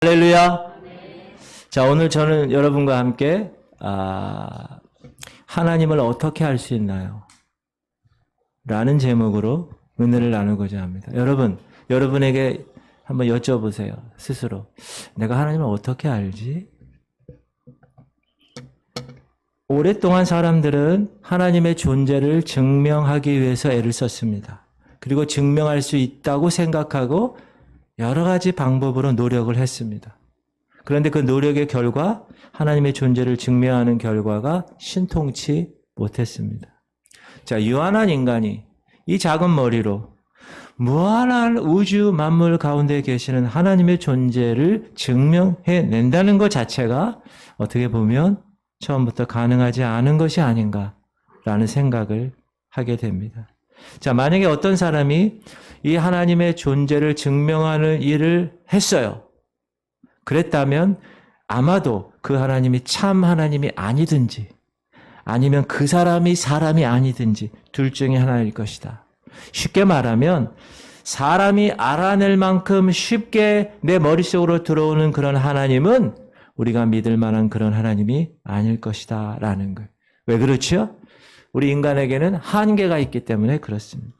할렐루야. 자, 오늘 저는 여러분과 함께 하나님을 어떻게 알 수 있나요? 라는 제목으로 은혜를 나누고자 합니다. 여러분에게 한번 여쭤보세요. 스스로. 내가 하나님을 어떻게 알지? 오랫동안 사람들은 하나님의 존재를 증명하기 위해서 애를 썼습니다. 그리고 증명할 수 있다고 생각하고 여러 가지 방법으로 노력을 했습니다. 그런데 그 노력의 결과 하나님의 존재를 증명하는 결과가 신통치 못했습니다. 자, 유한한 인간이 이 작은 머리로 무한한 우주 만물 가운데 계시는 하나님의 존재를 증명해낸다는 것 자체가 어떻게 보면 처음부터 가능하지 않은 것이 아닌가라는 생각을 하게 됩니다. 자, 만약에 어떤 사람이 이 하나님의 존재를 증명하는 일을 했어요. 그랬다면 아마도 그 하나님이 참 하나님이 아니든지 아니면 그 사람이 사람이 아니든지 둘 중에 하나일 것이다. 쉽게 말하면 사람이 알아낼 만큼 쉽게 내 머릿속으로 들어오는 그런 하나님은 우리가 믿을 만한 그런 하나님이 아닐 것이다 라는 거예요. 왜 그렇죠? 우리 인간에게는 한계가 있기 때문에 그렇습니다.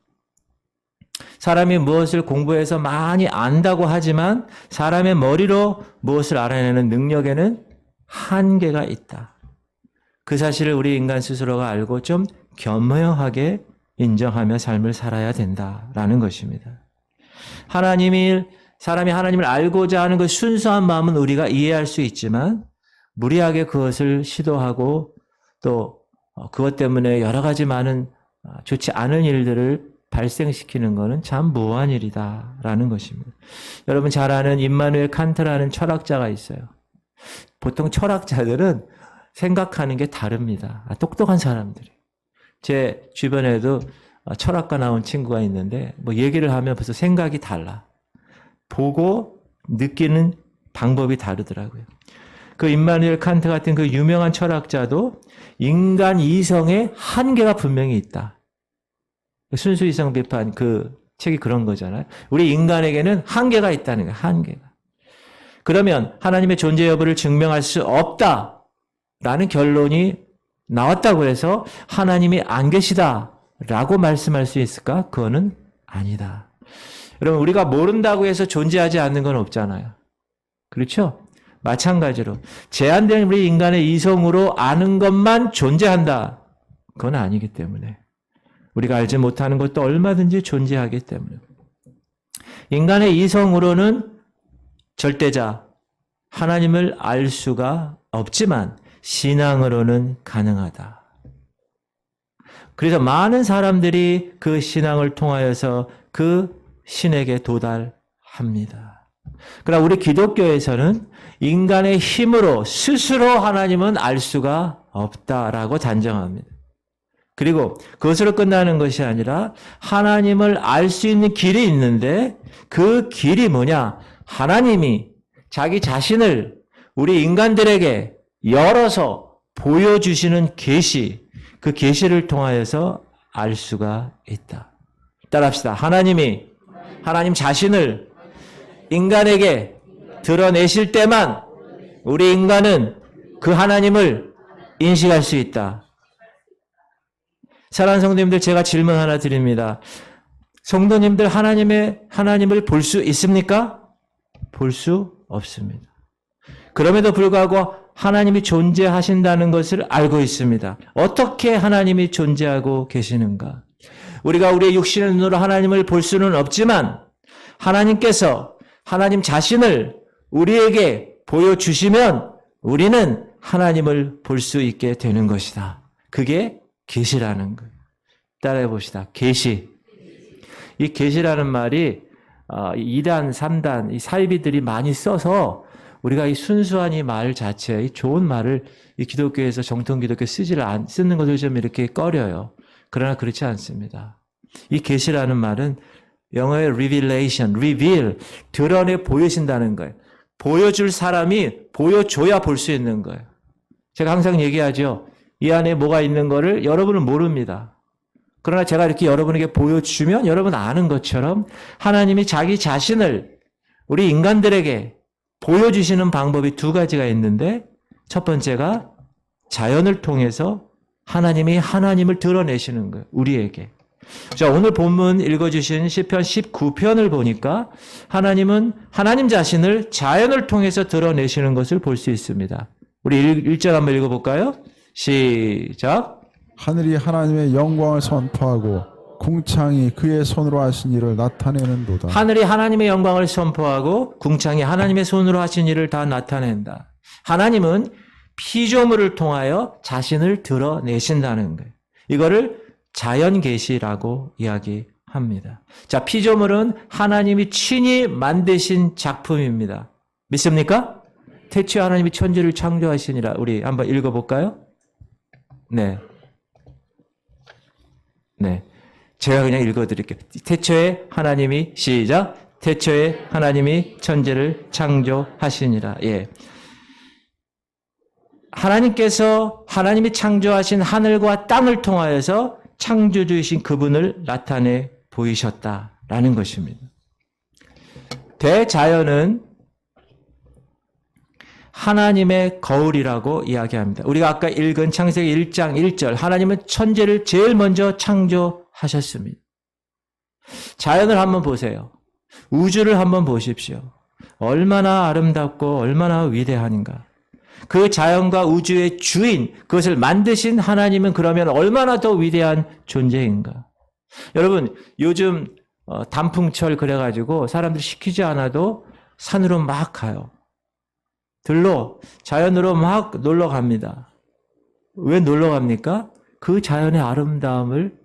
사람이 무엇을 공부해서 많이 안다고 하지만 사람의 머리로 무엇을 알아내는 능력에는 한계가 있다. 그 사실을 우리 인간 스스로가 알고 좀 겸허하게 인정하며 삶을 살아야 된다라는 것입니다. 사람이 하나님을 알고자 하는 그 순수한 마음은 우리가 이해할 수 있지만 무리하게 그것을 시도하고 또 그것 때문에 여러 가지 많은 좋지 않은 일들을 발생시키는 것은 참 무한 일이다라는 것입니다. 여러분 잘 아는 임마누엘 칸트라는 철학자가 있어요. 보통 철학자들은 생각하는 게 다릅니다. 똑똑한 사람들이. 제 주변에도 철학과 나온 친구가 있는데 뭐 얘기를 하면 벌써 생각이 달라. 보고 느끼는 방법이 다르더라고요. 그 임마누엘 칸트 같은 그 유명한 철학자도 인간 이성의 한계가 분명히 있다. 순수 이성 비판 그 책이 그런 거잖아요. 우리 인간에게는 한계가 있다는 거예요. 한계가. 그러면 하나님의 존재 여부를 증명할 수 없다라는 결론이 나왔다고 해서 하나님이 안 계시다라고 말씀할 수 있을까? 그거는 아니다. 여러분 우리가 모른다고 해서 존재하지 않는 건 없잖아요. 그렇죠? 마찬가지로 제한된 우리 인간의 이성으로 아는 것만 존재한다. 그건 아니기 때문에 우리가 알지 못하는 것도 얼마든지 존재하기 때문에 인간의 이성으로는 절대자 하나님을 알 수가 없지만 신앙으로는 가능하다. 그래서 많은 사람들이 그 신앙을 통하여서 그 신에게 도달합니다. 그러나 우리 기독교에서는 인간의 힘으로 스스로 하나님은 알 수가 없다라고 단정합니다. 그리고 그것으로 끝나는 것이 아니라 하나님을 알 수 있는 길이 있는데 그 길이 뭐냐? 하나님이 자기 자신을 우리 인간들에게 열어서 보여주시는 계시, 그 계시를 통하여서 알 수가 있다. 따라합시다. 하나님 자신을 인간에게 드러내실 때만 우리 인간은 그 하나님을 인식할 수 있다. 사랑하는 성도님들, 제가 질문 하나 드립니다. 성도님들 하나님을 볼 수 있습니까? 볼 수 없습니다. 그럼에도 불구하고 하나님이 존재하신다는 것을 알고 있습니다. 어떻게 하나님이 존재하고 계시는가? 우리가 우리의 육신의 눈으로 하나님을 볼 수는 없지만 하나님께서 하나님 자신을 우리에게 보여주시면 우리는 하나님을 볼 수 있게 되는 것이다. 그게 계시라는 거예요. 따라해 봅시다. 계시. 이 계시라는 말이 2단, 3단 이 사이비들이 많이 써서 우리가 이 순수한 이 말 자체, 이 좋은 말을 이 기독교에서 정통 기독교 쓰는 것을 좀 이렇게 꺼려요. 그러나 그렇지 않습니다. 이 계시라는 말은 영어의 revelation, reveal, 드러내 보여신다는 거예요. 보여줄 사람이 보여줘야 볼 수 있는 거예요. 제가 항상 얘기하죠. 이 안에 뭐가 있는 거를 여러분은 모릅니다. 그러나 제가 이렇게 여러분에게 보여주면 여러분 아는 것처럼 하나님이 자기 자신을 우리 인간들에게 보여주시는 방법이 두 가지가 있는데 첫 번째가 자연을 통해서 하나님이 하나님을 드러내시는 거예요. 우리에게. 자, 오늘 본문 읽어주신 시편 19편을 보니까 하나님은 하나님 자신을 자연을 통해서 드러내시는 것을 볼 수 있습니다. 우리 1절 한번 읽어볼까요? 시작. 하늘이 하나님의 영광을 선포하고 궁창이 그의 손으로 하신 일을 나타내는도다. 하늘이 하나님의 영광을 선포하고 궁창이 하나님의 손으로 하신 일을 다 나타낸다. 하나님은 피조물을 통하여 자신을 드러내신다는 거예요. 이거를 자연계시라고 이야기합니다. 자, 피조물은 하나님이 친히 만드신 작품입니다. 믿습니까? 태초에 하나님이 천지를 창조하시니라. 우리 한번 읽어볼까요? 네. 제가 그냥 읽어드릴게요. 태초에 하나님이 시작. 태초에 하나님이 천지를 창조하시니라. 예. 하나님께서 하나님이 창조하신 하늘과 땅을 통하여서 창조주이신 그분을 나타내 보이셨다라는 것입니다. 대자연은 하나님의 거울이라고 이야기합니다. 우리가 아까 읽은 창세기 1장 1절 하나님은 천지를 제일 먼저 창조하셨습니다. 자연을 한번 보세요. 우주를 한번 보십시오. 얼마나 아름답고 얼마나 위대한가. 그 자연과 우주의 주인, 그것을 만드신 하나님은 그러면 얼마나 더 위대한 존재인가. 여러분, 요즘 단풍철 그래가지고 사람들이 시키지 않아도 산으로 막 가요. 자연으로 막 놀러 갑니다. 왜 놀러 갑니까? 그 자연의 아름다움을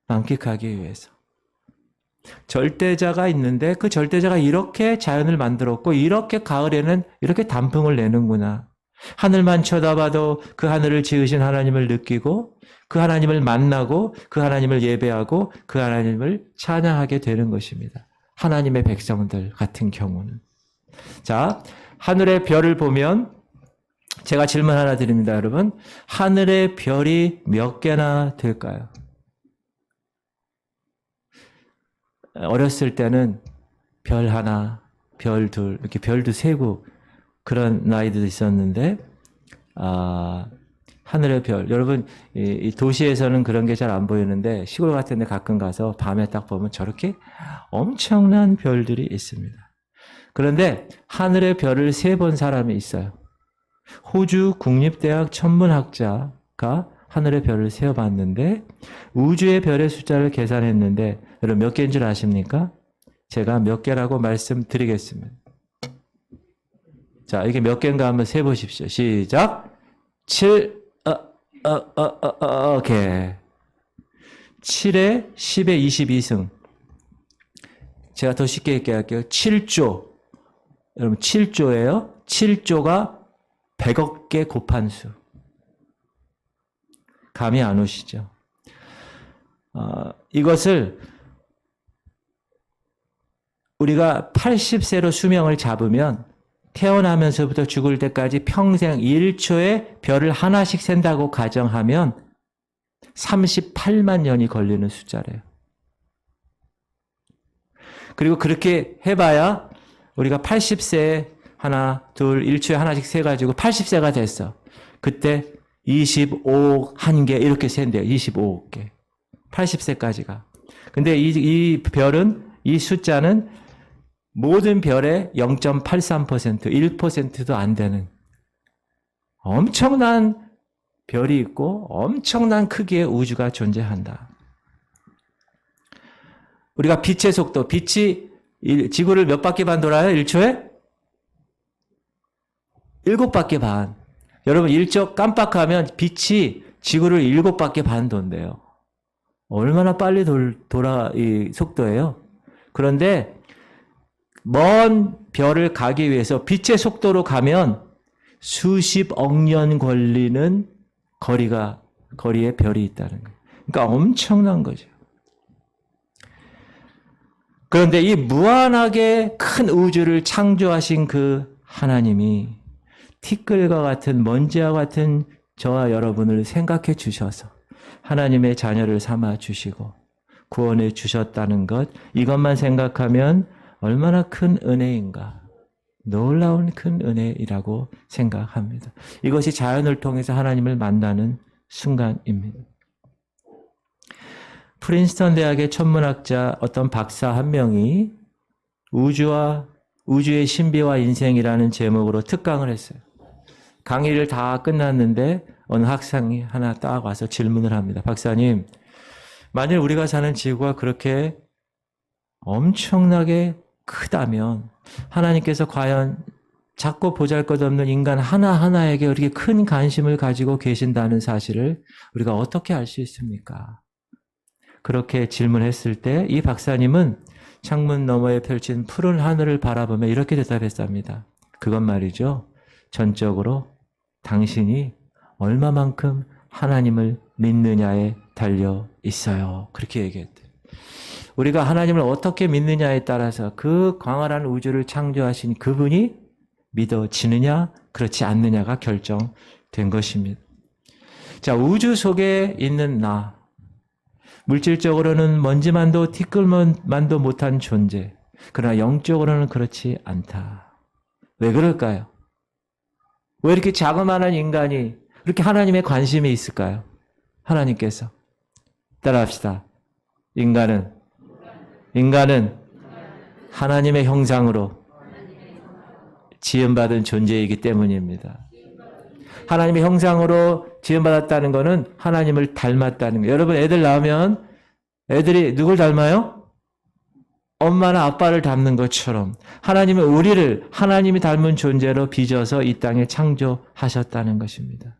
만끽하기 위해서. 절대자가 있는데 그 절대자가 이렇게 자연을 만들었고 이렇게 가을에는 이렇게 단풍을 내는구나. 하늘만 쳐다봐도 그 하늘을 지으신 하나님을 느끼고 그 하나님을 만나고 그 하나님을 예배하고 그 하나님을 찬양하게 되는 것입니다. 하나님의 백성들 같은 경우는. 자, 하늘의 별을 보면 제가 질문 하나 드립니다, 여러분. 하늘의 별이 몇 개나 될까요? 어렸을 때는 별 하나, 별 둘, 이렇게 별도 세고 그런 나이도 있었는데, 하늘의 별. 여러분, 이 도시에서는 그런 게 잘 안 보이는데, 시골 같은 데 가끔 가서 밤에 딱 보면 저렇게 엄청난 별들이 있습니다. 그런데 하늘의 별을 세 본 사람이 있어요. 호주 국립대학 천문학자가 하늘의 별을 세어봤는데, 우주의 별의 숫자를 계산했는데, 여러분 몇 개인 줄 아십니까? 제가 몇 개라고 말씀드리겠습니다. 자, 이게 몇 개인가 한번 세보십시오. 시작. 7, 오케이. 7에 10에 22승. 제가 더 쉽게 얘기할게요. 7조. 여러분, 7조예요. 7조가 100억 개 곱한 수. 감이 안 오시죠? 이것을 우리가 80세로 수명을 잡으면 태어나면서부터 죽을 때까지 평생 1초에 별을 하나씩 센다고 가정하면 38만 년이 걸리는 숫자래요. 그리고 그렇게 해봐야 우리가 80세에 하나, 둘, 1초에 하나씩 세가지고 80세가 됐어. 그때 25억 한 개 이렇게 센대요. 25억 개. 80세까지가. 근데 이 별은, 이 숫자는 모든 별의 0.83%, 1%도 안 되는 엄청난 별이 있고 엄청난 크기의 우주가 존재한다. 우리가 빛의 속도, 빛이 지구를 몇 바퀴 반 돌아요? 1초에? 7바퀴 반. 여러분 1초 깜빡하면 빛이 지구를 7바퀴 반 돈대요. 얼마나 빨리 돌아 이 속도예요. 그런데 먼 별을 가기 위해서 빛의 속도로 가면 수십억 년 걸리는 거리에 별이 있다는 거예요. 그러니까 엄청난 거죠. 그런데 이 무한하게 큰 우주를 창조하신 그 하나님이 티끌과 같은 먼지와 같은 저와 여러분을 생각해 주셔서 하나님의 자녀를 삼아 주시고 구원해 주셨다는 것, 이것만 생각하면 얼마나 큰 은혜인가. 놀라운 큰 은혜이라고 생각합니다. 이것이 자연을 통해서 하나님을 만나는 순간입니다. 프린스턴 대학의 천문학자 어떤 박사 한 명이 우주의 신비와 인생이라는 제목으로 특강을 했어요. 강의를 다 끝났는데 어느 학생이 하나 딱 와서 질문을 합니다. 박사님, 만일 우리가 사는 지구가 그렇게 엄청나게 크다면 하나님께서 과연 작고 보잘것없는 인간 하나하나에게 이렇게 큰 관심을 가지고 계신다는 사실을 우리가 어떻게 알 수 있습니까? 그렇게 질문했을 때 이 박사님은 창문 너머에 펼친 푸른 하늘을 바라보며 이렇게 대답했답니다. 그건 말이죠. 전적으로 당신이 얼마만큼 하나님을 믿느냐에 달려 있어요. 그렇게 얘기했대요. 우리가 하나님을 어떻게 믿느냐에 따라서 그 광활한 우주를 창조하신 그분이 믿어지느냐 그렇지 않느냐가 결정된 것입니다. 자, 우주 속에 있는 나, 물질적으로는 먼지만도 티끌만도 못한 존재, 그러나 영적으로는 그렇지 않다. 왜 그럴까요? 왜 이렇게 자그마한 인간이 이렇게 하나님의 관심이 있을까요? 하나님께서 따라합시다. 인간은 하나님의 형상으로 지음받은 존재이기 때문입니다. 하나님의 형상으로 지음받았다는 것은 하나님을 닮았다는 거예요. 여러분, 애들 낳으면 애들이 누굴 닮아요? 엄마나 아빠를 닮는 것처럼 하나님은 우리를 하나님이 닮은 존재로 빚어서 이 땅에 창조하셨다는 것입니다.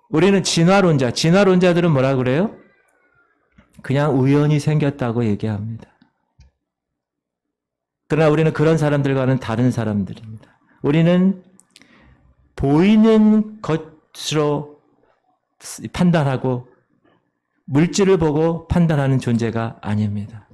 우리는 진화론자들은 뭐라 그래요? 그냥 우연히 생겼다고 얘기합니다. 그러나 우리는 그런 사람들과는 다른 사람들입니다. 우리는 보이는 것으로 판단하고 물질을 보고 판단하는 존재가 아닙니다.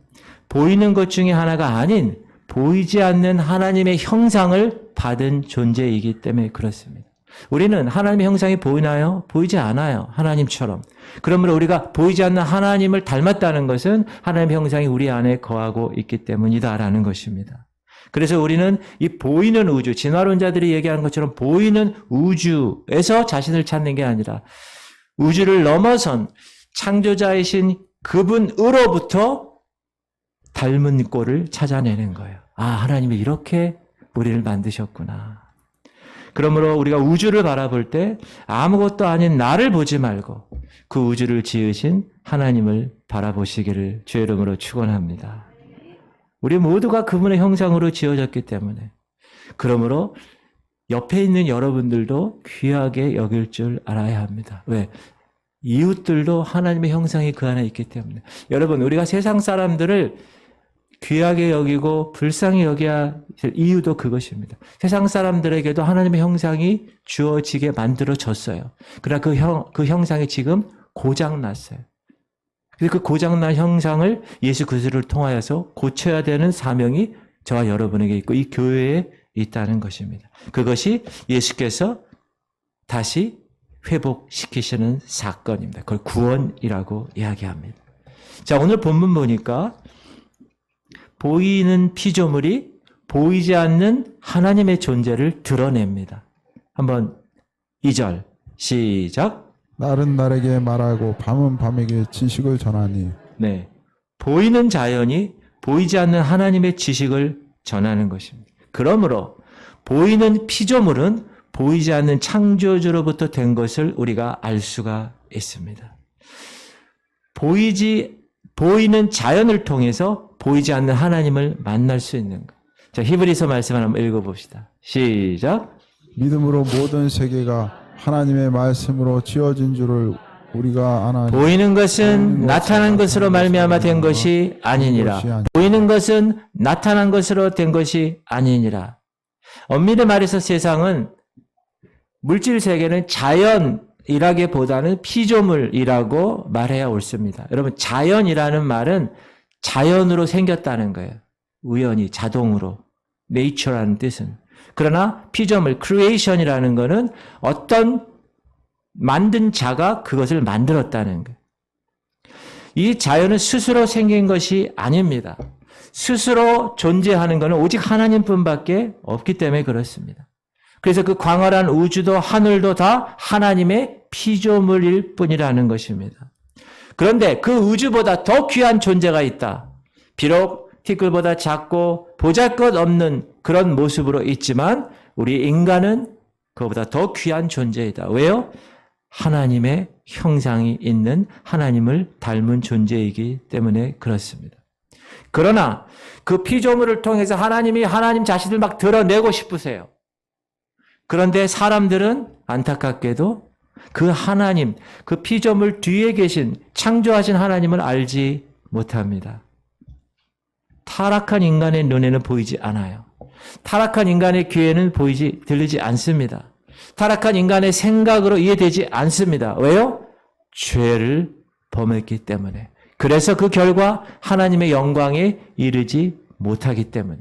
보이는 것 중에 하나가 아닌 보이지 않는 하나님의 형상을 받은 존재이기 때문에 그렇습니다. 우리는 하나님의 형상이 보이나요? 보이지 않아요. 하나님처럼. 그러므로 우리가 보이지 않는 하나님을 닮았다는 것은 하나님의 형상이 우리 안에 거하고 있기 때문이다라는 것입니다. 그래서 우리는 이 보이는 우주, 진화론자들이 얘기하는 것처럼 보이는 우주에서 자신을 찾는 게 아니라 우주를 넘어선 창조자이신 그분으로부터 닮은 꼴을 찾아내는 거예요. 아, 하나님이 이렇게 우리를 만드셨구나. 그러므로 우리가 우주를 바라볼 때 아무것도 아닌 나를 보지 말고 그 우주를 지으신 하나님을 바라보시기를 주의 이름으로 축원합니다. 우리 모두가 그분의 형상으로 지어졌기 때문에, 그러므로 옆에 있는 여러분들도 귀하게 여길 줄 알아야 합니다. 왜? 이웃들도 하나님의 형상이 그 안에 있기 때문에. 여러분, 우리가 세상 사람들을 귀하게 여기고 불쌍히 여겨야 될 이유도 그것입니다. 세상 사람들에게도 하나님의 형상이 주어지게 만들어졌어요. 그러나 그 형상이 지금 고장났어요. 그래서 그 고장난 형상을 예수 그리스도를 통하여서 고쳐야 되는 사명이 저와 여러분에게 있고 이 교회에 있다는 것입니다. 그것이 예수께서 다시 회복시키시는 사건입니다. 그걸 구원이라고 이야기합니다. 자, 오늘 본문 보니까 보이는 피조물이 보이지 않는 하나님의 존재를 드러냅니다. 한번 2절 시작. 날은 날에게 말하고 밤은 밤에게 지식을 전하니. 네, 보이는 자연이 보이지 않는 하나님의 지식을 전하는 것입니다. 그러므로 보이는 피조물은 보이지 않는 창조주로부터 된 것을 우리가 알 수가 있습니다. 보이는 자연을 통해서 보이지 않는 하나님을 만날 수 있는 것. 자, 히브리서 말씀을 한번 읽어봅시다. 시작. 믿음으로 모든 세계가 하나님의 말씀으로 지어진 줄을 우리가 아나니. 보이는 것은 나타난 것으로 말미암아 된 것이 아니니라. 보이는 것은 나타난 것으로 된 것이 아니니라. 엄밀히 말해서 세상은, 물질 세계는 자연이라기보다는 피조물이라고 말해야 옳습니다. 여러분, 자연이라는 말은 자연으로 생겼다는 거예요. 우연히, 자동으로. nature라는 뜻은. 그러나 피조물, creation이라는 것은 어떤 만든 자가 그것을 만들었다는 거예요. 이 자연은 스스로 생긴 것이 아닙니다. 스스로 존재하는 것은 오직 하나님뿐밖에 없기 때문에 그렇습니다. 그래서 그 광활한 우주도 하늘도 다 하나님의 피조물일 뿐이라는 것입니다. 그런데 그 우주보다 더 귀한 존재가 있다. 비록 티끌보다 작고 보잘것없는 그런 모습으로 있지만 우리 인간은 그보다 더 귀한 존재이다. 왜요? 하나님의 형상이 있는 하나님을 닮은 존재이기 때문에 그렇습니다. 그러나 그 피조물을 통해서 하나님이 하나님 자신을 막 드러내고 싶으세요. 그런데 사람들은 안타깝게도 그 하나님, 그 피조물 뒤에 계신 창조하신 하나님을 알지 못합니다. 타락한 인간의 눈에는 보이지 않아요. 타락한 인간의 귀에는 들리지 않습니다. 타락한 인간의 생각으로 이해되지 않습니다. 왜요? 죄를 범했기 때문에. 그래서 그 결과 하나님의 영광에 이르지 못하기 때문에.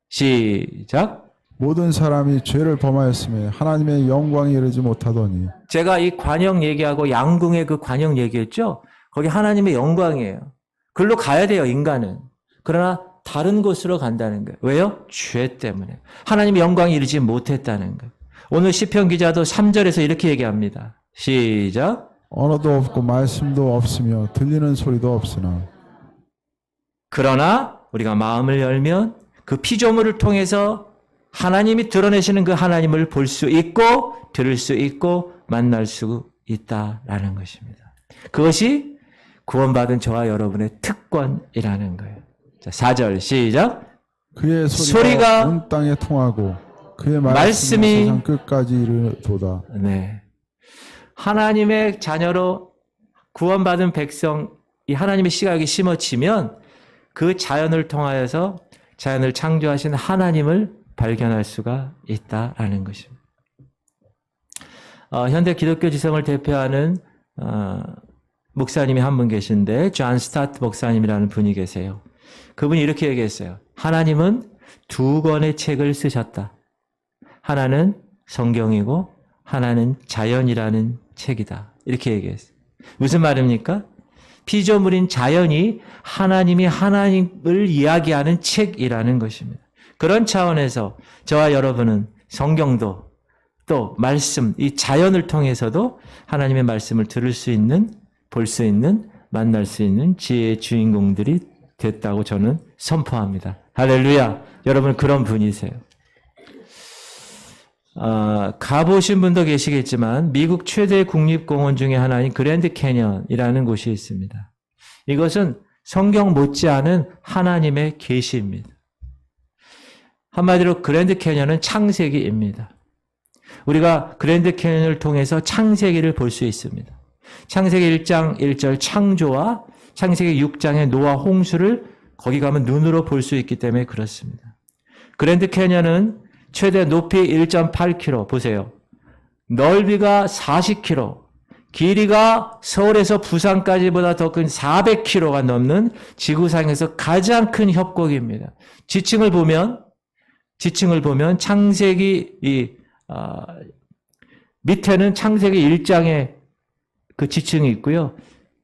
시작. 모든 사람이 죄를 범하였음에 하나님의 영광에 이르지 못하더니. 제가 이 관영 얘기하고 양궁의 그 관영 얘기했죠? 거기 하나님의 영광이에요. 글로 가야 돼요, 인간은. 그러나 다른 곳으로 간다는 거예요. 왜요? 죄 때문에. 하나님의 영광에 이르지 못했다는 거예요. 오늘 시편 기자도 3절에서 이렇게 얘기합니다. 시작. 언어도 없고 말씀도 없으며 들리는 소리도 없으나. 그러나 우리가 마음을 열면 그 피조물을 통해서 하나님이 드러내시는 그 하나님을 볼 수 있고 들을 수 있고 만날 수 있다라는 것입니다. 그것이 구원받은 저와 여러분의 특권이라는 거예요. 자, 4절 시작. 그의 소리가 온 땅에 통하고 그의 말씀이 세상 끝까지 이르도다. 네. 하나님의 자녀로 구원받은 백성, 이 하나님의 시각이 심어지면 그 자연을 통하여서 자연을 창조하신 하나님을 발견할 수가 있다라는 것입니다. 현대 기독교 지성을 대표하는 목사님이 한 분 계신데 존 스타트 목사님이라는 분이 계세요. 그분이 이렇게 얘기했어요. 하나님은 2권의 책을 쓰셨다. 하나는 성경이고 하나는 자연이라는 책이다. 이렇게 얘기했어요. 무슨 말입니까? 피조물인 자연이 하나님이 하나님을 이야기하는 책이라는 것입니다. 그런 차원에서 저와 여러분은 성경도 또 말씀, 이 자연을 통해서도 하나님의 말씀을 들을 수 있는, 볼 수 있는, 만날 수 있는 지혜의 주인공들이 됐다고 저는 선포합니다. 할렐루야. 여러분 그런 분이세요. 가보신 분도 계시겠지만 미국 최대 국립공원 중에 하나인 그랜드 캐년이라는 곳이 있습니다. 이것은 성경 못지않은 하나님의 계시입니다. 한마디로 그랜드 캐년은 창세기입니다. 우리가 그랜드 캐년을 통해서 창세기를 볼 수 있습니다. 창세기 1장 1절 창조와 창세기 6장의 노아 홍수를 거기 가면 눈으로 볼 수 있기 때문에 그렇습니다. 그랜드 캐년은 최대 높이 1.8km 보세요. 넓이가 40km, 길이가 서울에서 부산까지보다 더 큰 400km가 넘는 지구상에서 가장 큰 협곡입니다. 지층을 보면 창세기 밑에는 창세기 1장의 그 지층이 있고요.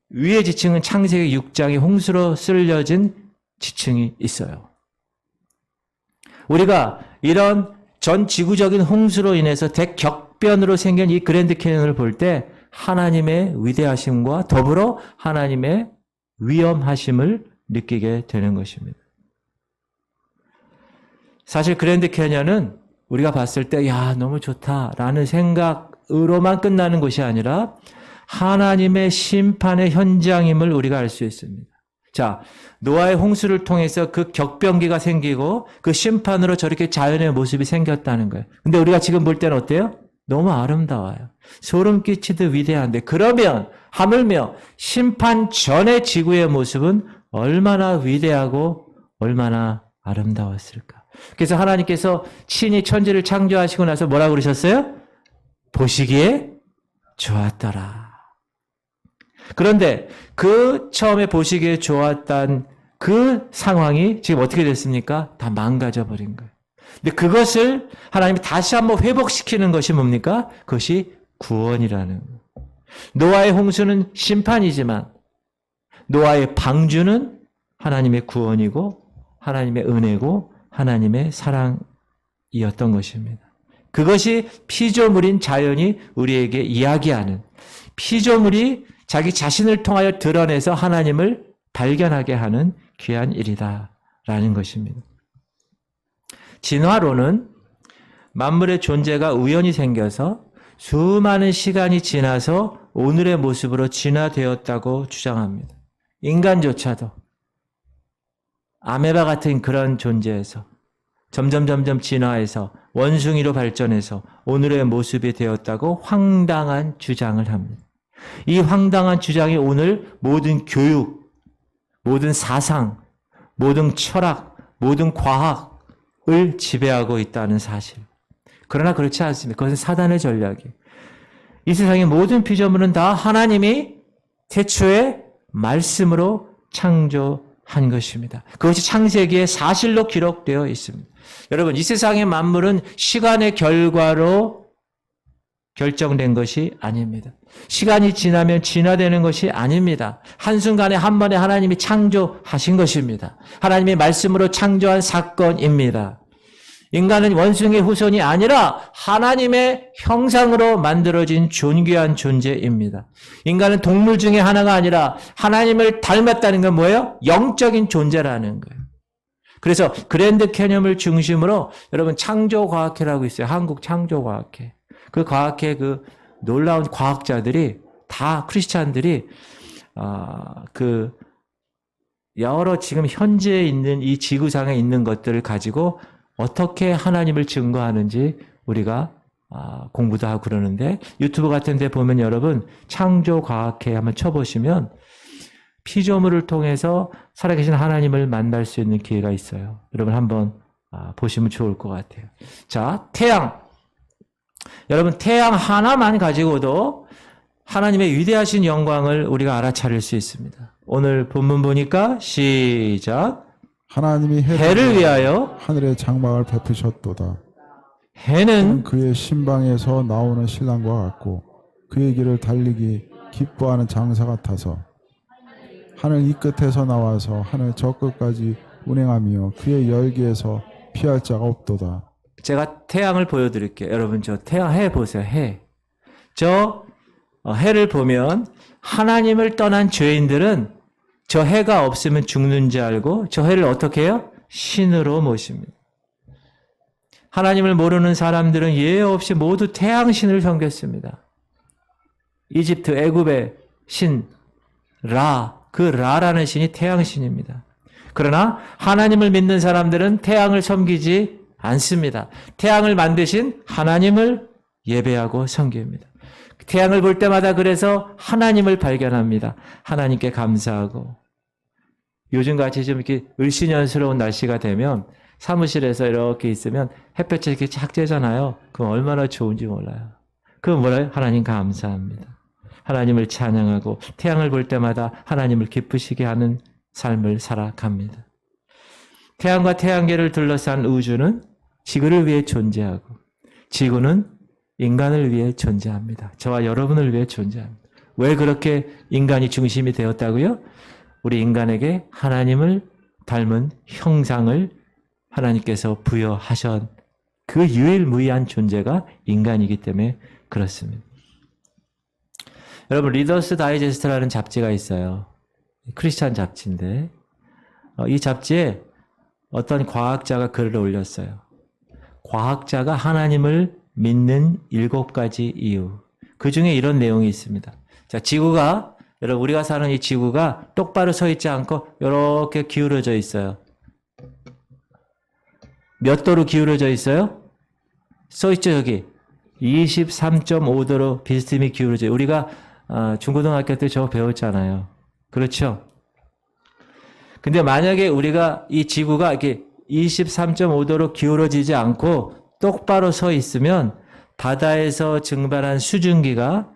위의 지층은 창세기 6장의 홍수로 쓸려진 지층이 있어요. 우리가 이런 전 지구적인 홍수로 인해서 대격변으로 생긴 이 그랜드 캐년을 볼 때 하나님의 위대하심과 더불어 하나님의 위엄하심을 느끼게 되는 것입니다. 사실 그랜드 캐년은 우리가 봤을 때 야, 너무 좋다라는 생각으로만 끝나는 것이 아니라 하나님의 심판의 현장임을 우리가 알 수 있습니다. 자, 노아의 홍수를 통해서 그 격변기가 생기고 그 심판으로 저렇게 자연의 모습이 생겼다는 거예요. 근데 우리가 지금 볼 때는 어때요? 너무 아름다워요. 소름 끼치듯 위대한데 그러면 하물며 심판 전의 지구의 모습은 얼마나 위대하고 얼마나 아름다웠을까. 그래서 하나님께서 친히 천지를 창조하시고 나서 뭐라고 그러셨어요? 보시기에 좋았더라. 그런데 그 처음에 보시기에 좋았던 그 상황이 지금 어떻게 됐습니까? 다 망가져 버린 거예요. 근데 그것을 하나님이 다시 한번 회복시키는 것이 뭡니까? 그것이 구원이라는 거예요. 노아의 홍수는 심판이지만 노아의 방주는 하나님의 구원이고 하나님의 은혜고 하나님의 사랑이었던 것입니다. 그것이 피조물인 자연이 우리에게 이야기하는, 피조물이 자기 자신을 통하여 드러내서 하나님을 발견하게 하는 귀한 일이다라는 것입니다. 진화론은 만물의 존재가 우연히 생겨서 수많은 시간이 지나서 오늘의 모습으로 진화되었다고 주장합니다. 인간조차도 아메바 같은 그런 존재에서 점점 진화해서 원숭이로 발전해서 오늘의 모습이 되었다고 황당한 주장을 합니다. 이 황당한 주장이 오늘 모든 교육, 모든 사상, 모든 철학, 모든 과학을 지배하고 있다는 사실. 그러나 그렇지 않습니다. 그것은 사단의 전략이에요. 이 세상의 모든 피조물은 다 하나님이 태초에 말씀으로 창조한 것입니다. 그것이 창세기의 사실로 기록되어 있습니다. 여러분, 이 세상의 만물은 시간의 결과로 결정된 것이 아닙니다. 시간이 지나면 진화되는 것이 아닙니다. 한순간에 한 번에 하나님이 창조하신 것입니다. 하나님의 말씀으로 창조한 사건입니다. 인간은 원숭이의 후손이 아니라 하나님의 형상으로 만들어진 존귀한 존재입니다. 인간은 동물 중에 하나가 아니라 하나님을 닮았다는 건 뭐예요? 영적인 존재라는 거예요. 그래서 그랜드 캐니언을 중심으로 여러분 창조과학회라고 있어요. 한국 창조과학회. 그 과학회 그 놀라운 과학자들이 다 크리스찬들이 그 여러 지금 현재에 있는 이 지구상에 있는 것들을 가지고 어떻게 하나님을 증거하는지 우리가 공부도 하고 그러는데 유튜브 같은 데 보면 여러분 창조과학회 한번 쳐보시면 피조물을 통해서 살아계신 하나님을 만날 수 있는 기회가 있어요. 여러분 한번 보시면 좋을 것 같아요. 자, 태양. 여러분 태양 하나만 가지고도 하나님의 위대하신 영광을 우리가 알아차릴 수 있습니다. 오늘 본문 보니까 시작. 하나님이 해를 위하여 하늘의 장막을 베푸셨도다. 해는 그의 신방에서 나오는 신랑과 같고 그의 길을 달리기 기뻐하는 장사 같아서 하늘 이 끝에서 나와서 하늘 저 끝까지 운행하며 그의 열기에서 피할 자가 없도다. 제가 태양을 보여드릴게요. 여러분 저 태양 해 보세요. 해. 저 해를 보면 하나님을 떠난 죄인들은 저 해가 없으면 죽는 줄 알고 저 해를 어떻게 해요? 신으로 모십니다. 하나님을 모르는 사람들은 예외 없이 모두 태양신을 섬겼습니다. 이집트, 애굽의 신 라, 그 라라는 신이 태양신입니다. 그러나 하나님을 믿는 사람들은 태양을 섬기지 않습니다. 태양을 만드신 하나님을 예배하고 섬깁니다. 태양을 볼 때마다 그래서 하나님을 발견합니다. 하나님께 감사하고 요즘같이 좀 이렇게 을씨년스러운 날씨가 되면 사무실에서 이렇게 있으면 햇볕이 이렇게 착 쬐잖아요. 그럼 얼마나 좋은지 몰라요. 그건 뭐라요? 하나님 감사합니다. 하나님을 찬양하고 태양을 볼 때마다 하나님을 기쁘시게 하는 삶을 살아갑니다. 태양과 태양계를 둘러싼 우주는 지구를 위해 존재하고 지구는 인간을 위해 존재합니다. 저와 여러분을 위해 존재합니다. 왜 그렇게 인간이 중심이 되었다고요? 우리 인간에게 하나님을 닮은 형상을 하나님께서 부여하신 그 유일무이한 존재가 인간이기 때문에 그렇습니다. 여러분 리더스 다이제스트라는 잡지가 있어요. 크리스찬 잡지인데 이 잡지에 어떤 과학자가 글을 올렸어요. 과학자가 하나님을 믿는 7가지 이유. 그 중에 이런 내용이 있습니다. 자, 지구가 여러분 우리가 사는 이 지구가 똑바로 서 있지 않고 이렇게 기울어져 있어요. 몇 도로 기울어져 있어요? 써 있죠 여기. 23.5도로 비스듬히 기울어져요. 우리가 중고등학교 때 저거 배웠잖아요. 그렇죠? 근데 만약에 우리가 이 지구가 이렇게 23.5도로 기울어지지 않고 똑바로 서 있으면 바다에서 증발한 수증기가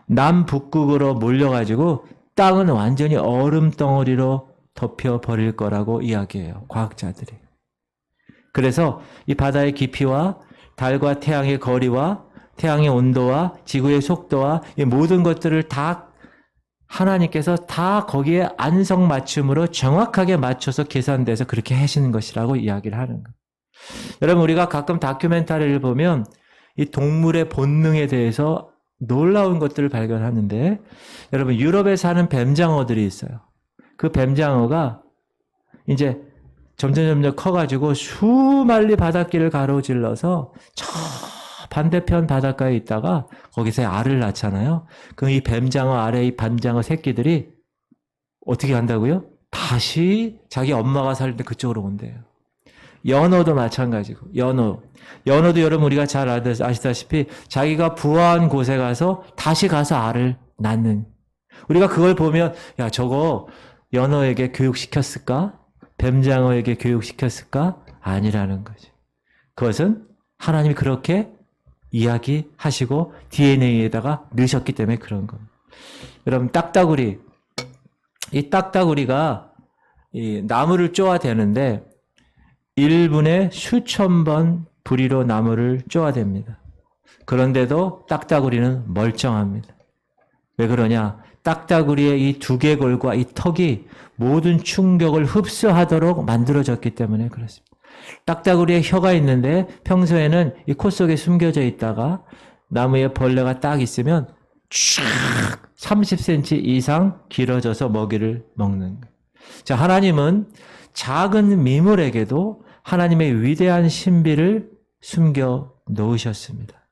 남북극으로 몰려가지고 땅은 완전히 얼음 덩어리로 덮여버릴 거라고 이야기해요. 과학자들이. 그래서 이 바다의 깊이와 달과 태양의 거리와 태양의 온도와 지구의 속도와 이 모든 것들을 다 하나님께서 다 거기에 안성맞춤으로 정확하게 맞춰서 계산돼서 그렇게 하시는 것이라고 이야기를 하는 거예요. 여러분, 우리가 가끔 다큐멘터리를 보면 이 동물의 본능에 대해서 놀라운 것들을 발견하는데, 여러분, 유럽에 사는 뱀장어들이 있어요. 그 뱀장어가 이제 점점 커가지고 수만리 바닷길을 가로질러서 저 반대편 바닷가에 있다가 거기서 알을 낳잖아요. 그럼 이 뱀장어 아래 이 뱀장어 새끼들이 어떻게 한다고요? 다시 자기 엄마가 살 때 그쪽으로 온대요. 연어도 마찬가지고, 연어도 여러분 우리가 잘 아시다시피 자기가 부화한 곳에 가서 다시 가서 알을 낳는. 우리가 그걸 보면, 야, 저거 연어에게 교육시켰을까? 뱀장어에게 교육시켰을까? 아니라는 거죠. 그것은 하나님이 그렇게 이야기하시고 DNA에다가 넣으셨기 때문에 그런 겁니다. 여러분, 딱따구리. 이 딱따구리가 이 나무를 쪼아대는데 1분에 수천 번 부리로 나무를 쪼아댑니다. 그런데도 딱따구리는 멀쩡합니다. 왜 그러냐? 딱따구리의 이 두개골과 이 턱이 모든 충격을 흡수하도록 만들어졌기 때문에 그렇습니다. 딱따구리에 혀가 있는데 평소에는 이 코 속에 숨겨져 있다가 나무에 벌레가 딱 있으면 쫙 30cm 이상 길어져서 먹이를 먹는 거예요. 자, 하나님은 작은 미물에게도 하나님의 위대한 신비를 숨겨 놓으셨습니다.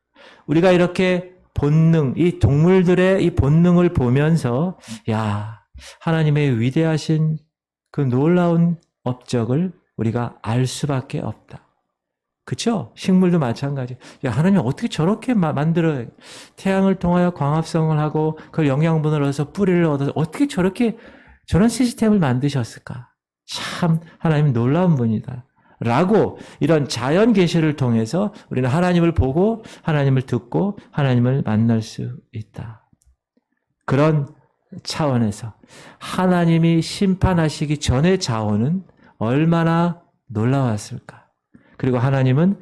우리가 이렇게 본능, 이 동물들의 이 본능을 보면서, 야, 하나님의 위대하신 그 놀라운 업적을 우리가 알 수밖에 없다. 그쵸? 식물도 마찬가지. 야, 하나님 어떻게 저렇게 만들어요? 태양을 통하여 광합성을 하고 그걸 영양분을 얻어서 뿌리를 얻어서 어떻게 저런 시스템을 만드셨을까? 참 하나님 놀라운 분이다. 라고 이런 자연 계시를 통해서 우리는 하나님을 보고 하나님을 듣고 하나님을 만날 수 있다. 그런 차원에서 하나님이 심판하시기 전의 자원은 얼마나 놀라웠을까. 그리고 하나님은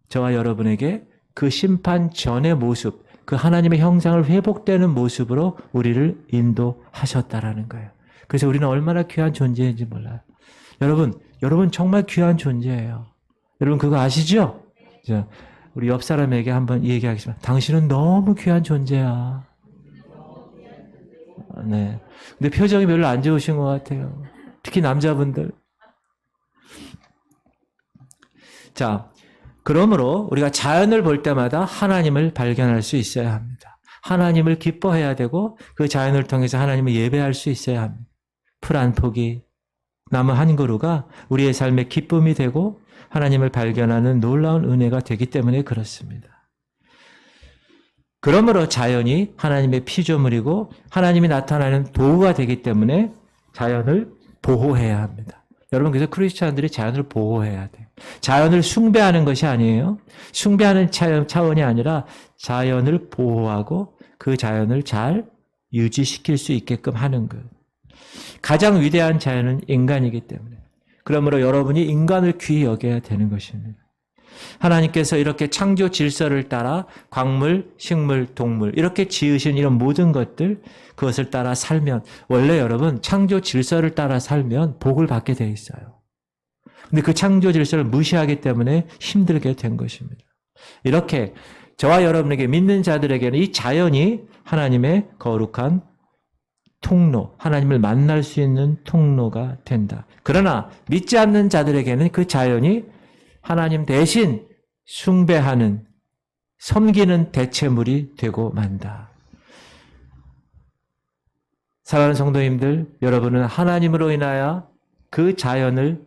저와 여러분에게 그 심판 전의 모습, 그 하나님의 형상을 회복되는 모습으로 우리를 인도하셨다라는 거예요. 그래서 우리는 얼마나 귀한 존재인지 몰라요. 여러분 정말 귀한 존재예요. 여러분 그거 아시죠? 우리 옆 사람에게 한번 얘기하겠습니다. 당신은 너무 귀한 존재야. 네. 근데 표정이 별로 안 좋으신 것 같아요. 특히 남자분들. 자, 그러므로 우리가 자연을 볼 때마다 하나님을 발견할 수 있어야 합니다. 하나님을 기뻐해야 되고 그 자연을 통해서 하나님을 예배할 수 있어야 합니다. 풀 한 포기, 나무 한 그루가 우리의 삶의 기쁨이 되고 하나님을 발견하는 놀라운 은혜가 되기 때문에 그렇습니다. 그러므로 자연이 하나님의 피조물이고 하나님이 나타나는 도구가 되기 때문에 자연을 보호해야 합니다. 여러분, 그래서 크리스찬들이 자연을 보호해야 돼요. 자연을 숭배하는 것이 아니에요. 숭배하는 차원이 아니라 자연을 보호하고 그 자연을 잘 유지시킬 수 있게끔 하는 것. 가장 위대한 자연은 인간이기 때문에. 그러므로 여러분이 인간을 귀히 여겨야 되는 것입니다. 하나님께서 이렇게 창조 질서를 따라 광물, 식물, 동물 이렇게 지으신 이런 모든 것들 그것을 따라 살면 원래 여러분 창조 질서를 따라 살면 복을 받게 돼 있어요. 근데 그 창조 질서를 무시하기 때문에 힘들게 된 것입니다. 이렇게 저와 여러분에게 믿는 자들에게는 이 자연이 하나님의 거룩한 통로, 하나님을 만날 수 있는 통로가 된다. 그러나 믿지 않는 자들에게는 그 자연이 하나님 대신 숭배하는, 섬기는 대체물이 되고 만다. 사랑하는 성도님들, 여러분은 하나님으로 인하여 그 자연을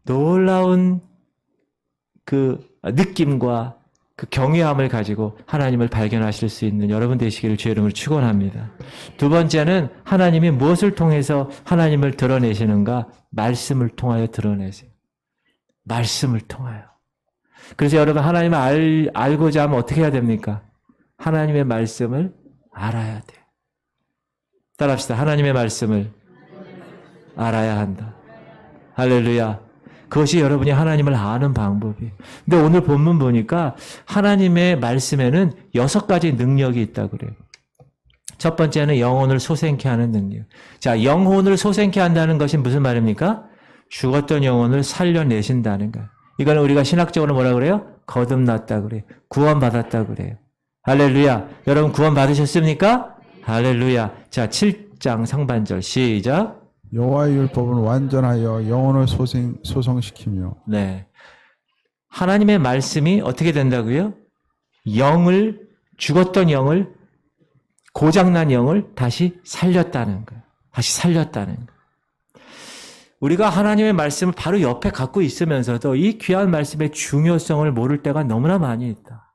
놀라운 그 느낌과 그 경외함을 가지고 하나님을 발견하실 수 있는 여러분 되시기를 주의 이름으로 축원합니다. 두 번째는 하나님이 무엇을 통해서 하나님을 드러내시는가? 말씀을 통하여 드러내세요. 말씀을 통하여. 그래서 여러분 하나님을 알고자 하면 어떻게 해야 됩니까? 하나님의 말씀을 알아야 돼요. 따라합시다. 하나님의 말씀을 알아야 한다. 할렐루야. 그것이 여러분이 하나님을 아는 방법이에요. 근데 오늘 본문 보니까 하나님의 말씀에는 6가지 능력이 있다고 그래요. 첫 번째는 영혼을 소생케 하는 능력. 자, 영혼을 소생케 한다는 것이 무슨 말입니까? 죽었던 영혼을 살려내신다는 거예요. 이거는 우리가 신학적으로 뭐라 그래요? 거듭났다 그래요. 구원받았다 그래요. 할렐루야. 여러분 구원 받으셨습니까? 할렐루야. 자, 7장 상반절 시작. 여호와의 율법은 완전하여 영혼을 소성시키며 네. 하나님의 말씀이 어떻게 된다고요? 죽었던 영을, 고장난 영을 다시 살렸다는 거예요. 다시 살렸다는 거예요. 우리가 하나님의 말씀을 바로 옆에 갖고 있으면서도 이 귀한 말씀의 중요성을 모를 때가 너무나 많이 있다.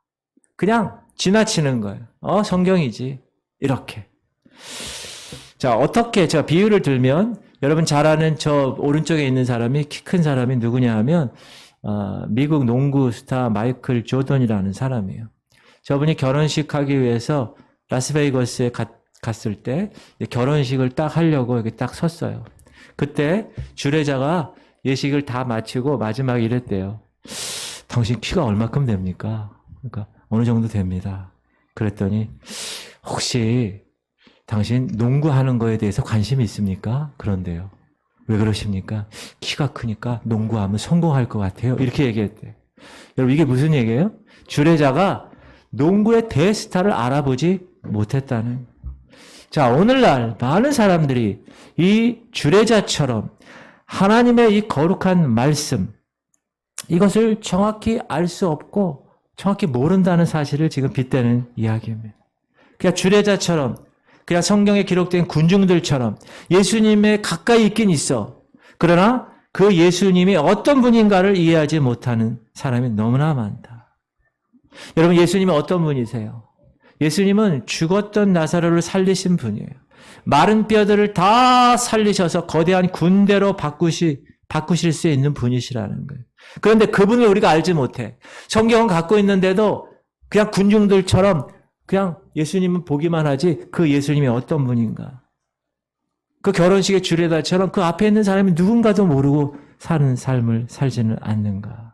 그냥 지나치는 거예요. 성경이지. 이렇게. 자, 어떻게 제가 비유를 들면 여러분 잘 아는 저 오른쪽에 있는 사람이 키 큰 사람이 누구냐 하면 미국 농구 스타 마이클 조던이라는 사람이에요. 저분이 결혼식 하기 위해서 라스베이거스에 갔을 때 결혼식을 딱 하려고 이렇게 딱 섰어요. 그때 주례자가 예식을 다 마치고 마지막에 이랬대요. 당신 키가 얼마큼 됩니까? 그러니까 어느 정도 됩니다. 그랬더니 혹시 당신 농구하는 거에 대해서 관심이 있습니까? 그런데요. 왜 그러십니까? 키가 크니까 농구하면 성공할 것 같아요. 이렇게 얘기했대요. 여러분 이게 무슨 얘기예요? 주례자가 농구의 대스타를 알아보지 못했다는. 자, 오늘날 많은 사람들이 이 주례자처럼 하나님의 이 거룩한 말씀, 이것을 정확히 알 수 없고 정확히 모른다는 사실을 지금 빗대는 이야기입니다. 그냥 주례자처럼, 그냥 성경에 기록된 군중들처럼 예수님에 가까이 있긴 있어. 그러나 그 예수님이 어떤 분인가를 이해하지 못하는 사람이 너무나 많다. 여러분, 예수님은 어떤 분이세요? 예수님은 죽었던 나사로를 살리신 분이에요. 마른 뼈들을 다 살리셔서 거대한 군대로 바꾸실 수 있는 분이시라는 거예요. 그런데 그분을 우리가 알지 못해. 성경은 갖고 있는데도 그냥 군중들처럼 그냥 예수님은 보기만 하지 그 예수님이 어떤 분인가. 그 결혼식의 주례자처럼 그 앞에 있는 사람이 누군가도 모르고 사는 삶을 살지는 않는가.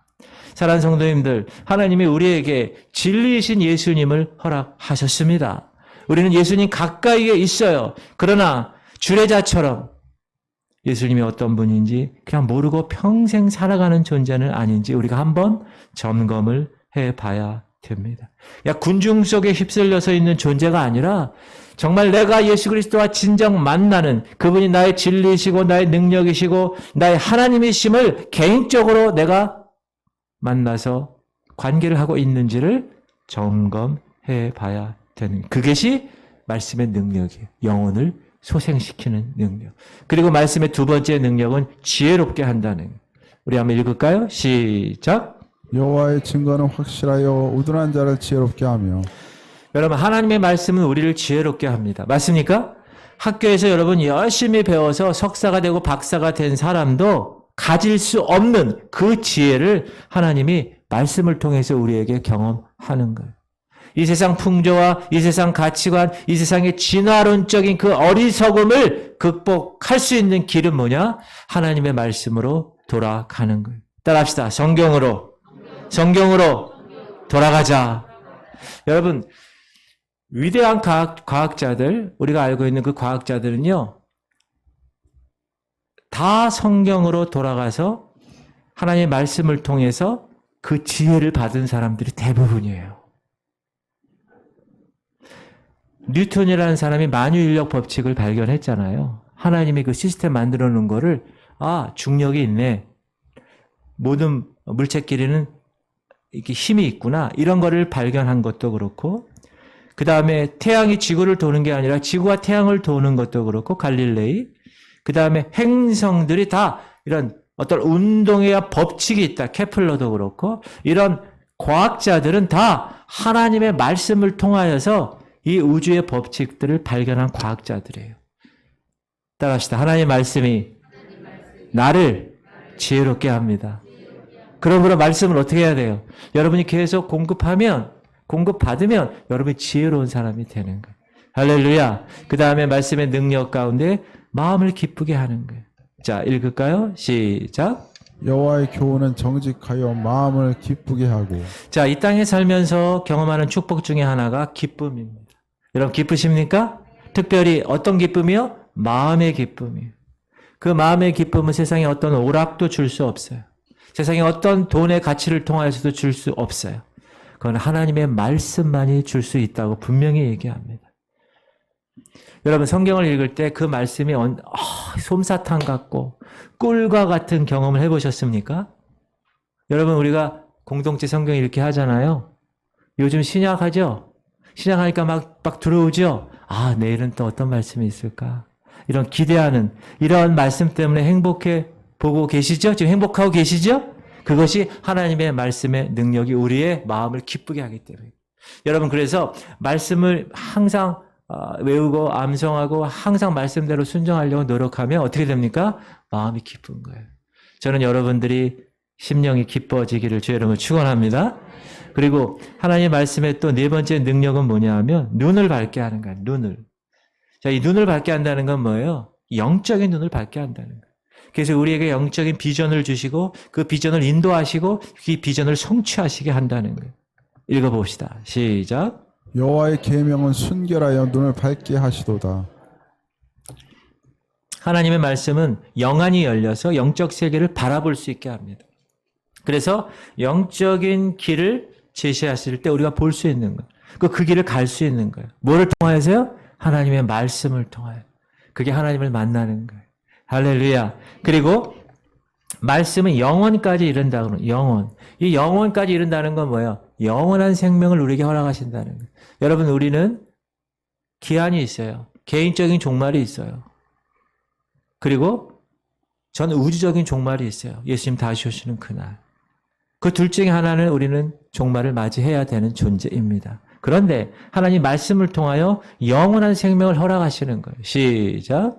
사랑하는 성도님들, 하나님이 우리에게 진리이신 예수님을 허락하셨습니다. 우리는 예수님 가까이에 있어요. 그러나 주례자처럼 예수님이 어떤 분인지 그냥 모르고 평생 살아가는 존재는 아닌지 우리가 한번 점검을 해봐야 됩니다. 군중 속에 휩쓸려서 있는 존재가 아니라 정말 내가 예수 그리스도와 진정 만나는 그분이 나의 진리이시고 나의 능력이시고 나의 하나님이심을 개인적으로 내가 만나서 관계를 하고 있는지를 점검해 봐야 되는, 그것이 말씀의 능력이에요. 영혼을 소생시키는 능력. 그리고 말씀의 두 번째 능력은 지혜롭게 한다는. 우리 한번 읽을까요? 시작. 여호와의 증거는 확실하여 우둔한 자를 지혜롭게 하며. 여러분, 하나님의 말씀은 우리를 지혜롭게 합니다. 맞습니까? 학교에서 여러분 열심히 배워서 석사가 되고 박사가 된 사람도 가질 수 없는 그 지혜를 하나님이 말씀을 통해서 우리에게 경험하는 거예요. 이 세상 풍조와 이 세상 가치관, 이 세상의 진화론적인 그 어리석음을 극복할 수 있는 길은 뭐냐? 하나님의 말씀으로 돌아가는 거예요. 따라합시다. 성경으로 돌아가자. 여러분, 위대한 과학자들, 우리가 알고 있는 그 과학자들은요, 다 성경으로 돌아가서 하나님의 말씀을 통해서 그 지혜를 받은 사람들이 대부분이에요. 뉴턴이라는 사람이 만유인력 법칙을 발견했잖아요. 하나님이 그 시스템 만들어 놓은 거를, 중력이 있네. 모든 물체끼리는 이렇게 힘이 있구나. 이런 거를 발견한 것도 그렇고, 그 다음에 태양이 지구를 도는 게 아니라 지구가 태양을 도는 것도 그렇고, 갈릴레이. 그 다음에 행성들이 다 이런 어떤 운동의 법칙이 있다. 케플러도 그렇고, 이런 과학자들은 다 하나님의 말씀을 통하여서 이 우주의 법칙들을 발견한 과학자들이에요. 따라합시다. 하나님의 말씀이 나를 지혜롭게 합니다. 그러므로 말씀을 어떻게 해야 돼요? 여러분이 계속 공급받으면 여러분이 지혜로운 사람이 되는 거예요. 할렐루야. 그 다음에 말씀의 능력 가운데 마음을 기쁘게 하는 거예요. 자, 읽을까요? 시작. 여호와의 교훈은 정직하여 마음을 기쁘게 하고. 자, 이 땅에 살면서 경험하는 축복 중에 하나가 기쁨입니다. 여러분 기쁘십니까? 특별히 어떤 기쁨이요? 마음의 기쁨이요. 그 마음의 기쁨은 세상에 어떤 오락도 줄 수 없어요. 세상에 어떤 돈의 가치를 통하여서도 줄 수 없어요. 그건 하나님의 말씀만이 줄 수 있다고 분명히 얘기합니다. 여러분 성경을 읽을 때 그 말씀이 솜사탕 같고 꿀과 같은 경험을 해보셨습니까? 여러분 우리가 공동체 성경 이렇게 하잖아요. 요즘 신약하죠? 신약하니까 막 들어오죠? 내일은 또 어떤 말씀이 있을까? 이런 기대하는 이런 말씀 때문에 행복해 보고 계시죠? 지금 행복하고 계시죠? 그것이 하나님의 말씀의 능력이 우리의 마음을 기쁘게 하기 때문에. 여러분 그래서 말씀을 항상 외우고 암송하고 항상 말씀대로 순종하려고 노력하면 어떻게 됩니까? 마음이 기쁜 거예요. 저는 여러분들이 심령이 기뻐지기를 주의 이름으로 축원합니다. 그리고 하나님 말씀의 또 네 번째 능력은 뭐냐 하면 눈을 밝게 하는 거예요. 눈을. 자, 이 눈을 밝게 한다는 건 뭐예요? 영적인 눈을 밝게 한다는 거예요. 그래서 우리에게 영적인 비전을 주시고 그 비전을 인도하시고 그 비전을 성취하시게 한다는 거예요. 읽어봅시다. 시작. 여호와의 계명은 순결하여 눈을 밝게 하시도다. 하나님의 말씀은 영안이 열려서 영적 세계를 바라볼 수 있게 합니다. 그래서 영적인 길을 제시하실 때 우리가 볼 수 있는 거예요. 그 길을 갈 수 있는 거예요. 뭐를 통하여서요? 하나님의 말씀을 통하여. 그게 하나님을 만나는 거예요. 할렐루야. 그리고 말씀은 영원까지 이른다고 그러는 영원. 이 영원까지 이른다는 건 뭐예요? 영원한 생명을 우리에게 허락하신다는 거예요. 여러분 우리는 기한이 있어요. 개인적인 종말이 있어요. 그리고 전 우주적인 종말이 있어요. 예수님 다시 오시는 그날. 그 둘 중에 하나는 우리는 종말을 맞이해야 되는 존재입니다. 그런데 하나님 말씀을 통하여 영원한 생명을 허락하시는 거예요. 시작.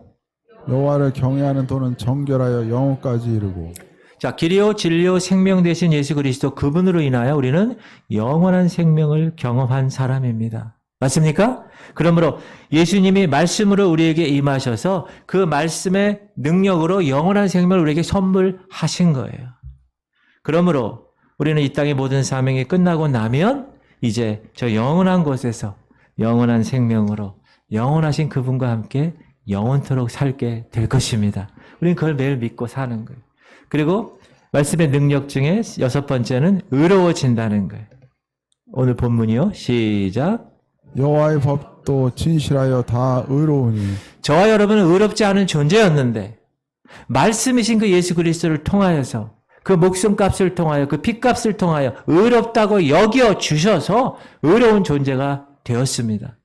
여호와를 경외하는 도는 정결하여 영혼까지 이르고. 자, 길이요 진리요 생명 되신 예수 그리스도 그분으로 인하여 우리는 영원한 생명을 경험한 사람입니다. 맞습니까? 그러므로 예수님이 말씀으로 우리에게 임하셔서 그 말씀의 능력으로 영원한 생명을 우리에게 선물하신 거예요. 그러므로 우리는 이 땅의 모든 사명이 끝나고 나면 이제 저 영원한 곳에서 영원한 생명으로 영원하신 그분과 함께 영원토록 살게 될 것입니다. 우리는 그걸 매일 믿고 사는 거예요. 그리고 말씀의 능력 중에 여섯 번째는 의로워진다는 거예요. 오늘 본문이요. 시작. 여호와의 법도 진실하여 다 의로우니. 저와 여러분은 의롭지 않은 존재였는데 말씀이신 그 예수 그리스도를 통하여서 그 목숨값을 통하여 그 핏값을 통하여 의롭다고 여겨 주셔서 의로운 존재가 되었습니다.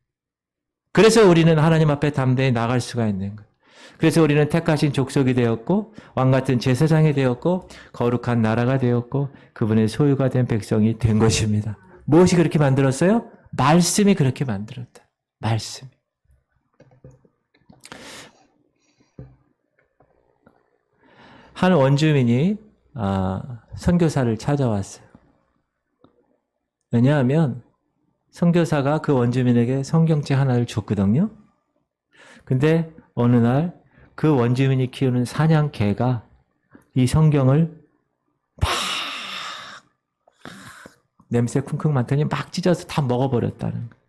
그래서 우리는 하나님 앞에 담대히 나갈 수가 있는 거예요. 그래서 우리는 택하신 족속이 되었고 왕같은 제사장이 되었고 거룩한 나라가 되었고 그분의 소유가 된 백성이 된 것입니다. 무엇이 그렇게 만들었어요? 말씀이 그렇게 만들었다. 말씀이. 한 원주민이 선교사를 찾아왔어요. 왜냐하면 선교사가 그 원주민에게 성경책 하나를 줬거든요. 근데 어느 날 그 원주민이 키우는 사냥개가 이 성경을 막 냄새 쿵쿵 맡더니 막 찢어서 다 먹어버렸다는 거예요.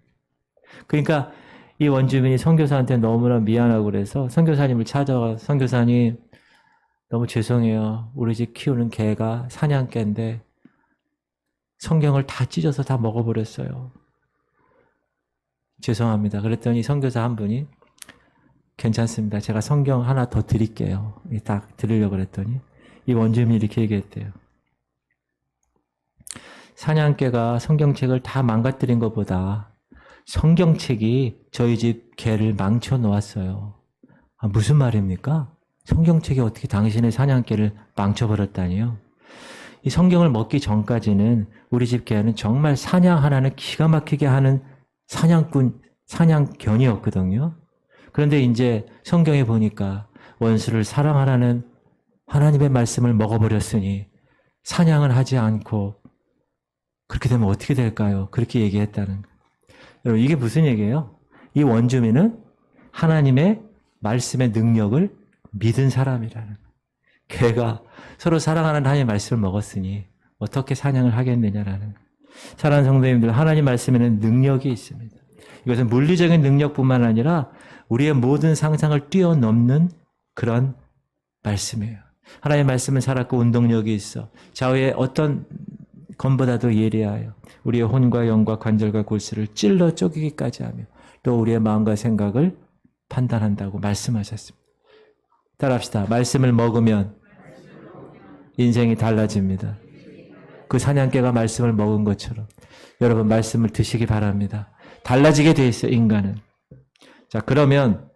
그러니까 이 원주민이 선교사한테 너무나 미안하고 그래서 선교사님을 찾아가 선교사님 너무 죄송해요. 우리 집 키우는 개가 사냥개인데 성경을 다 찢어서 다 먹어버렸어요. 죄송합니다. 그랬더니 선교사 한 분이 괜찮습니다. 제가 성경 하나 더 드릴게요. 딱 드리려고 그랬더니 이 원주민이 이렇게 얘기했대요. 사냥개가 성경책을 다 망가뜨린 것보다 성경책이 저희 집 개를 망쳐 놓았어요. 무슨 말입니까? 성경책이 어떻게 당신의 사냥개를 망쳐버렸다니요? 이 성경을 먹기 전까지는 우리 집 개는 정말 사냥 하나는 기가 막히게 하는 사냥꾼, 사냥견이었거든요. 그런데 이제 성경에 보니까 원수를 사랑하라는 하나님의 말씀을 먹어버렸으니 사냥을 하지 않고 그렇게 되면 어떻게 될까요? 그렇게 얘기했다는 거예요. 여러분 이게 무슨 얘기예요? 이 원주민은 하나님의 말씀의 능력을 믿은 사람이라는 거예요. 걔가 서로 사랑하는 하나님의 말씀을 먹었으니 어떻게 사냥을 하겠느냐라는 거예요. 사랑하는 성도님들, 하나님 말씀에는 능력이 있습니다. 이것은 물리적인 능력뿐만 아니라 우리의 모든 상상을 뛰어넘는 그런 말씀이에요. 하나님의 말씀은 살았고 운동력이 있어 좌우의 어떤 검보다도 예리하여 우리의 혼과 영과 관절과 골수를 찔러 쪼개기까지 하며 또 우리의 마음과 생각을 판단한다고 말씀하셨습니다. 따라합시다. 말씀을 먹으면 인생이 달라집니다. 그 사냥개가 말씀을 먹은 것처럼 여러분 말씀을 드시기 바랍니다. 달라지게 돼 있어요, 인간은. 자, 그러면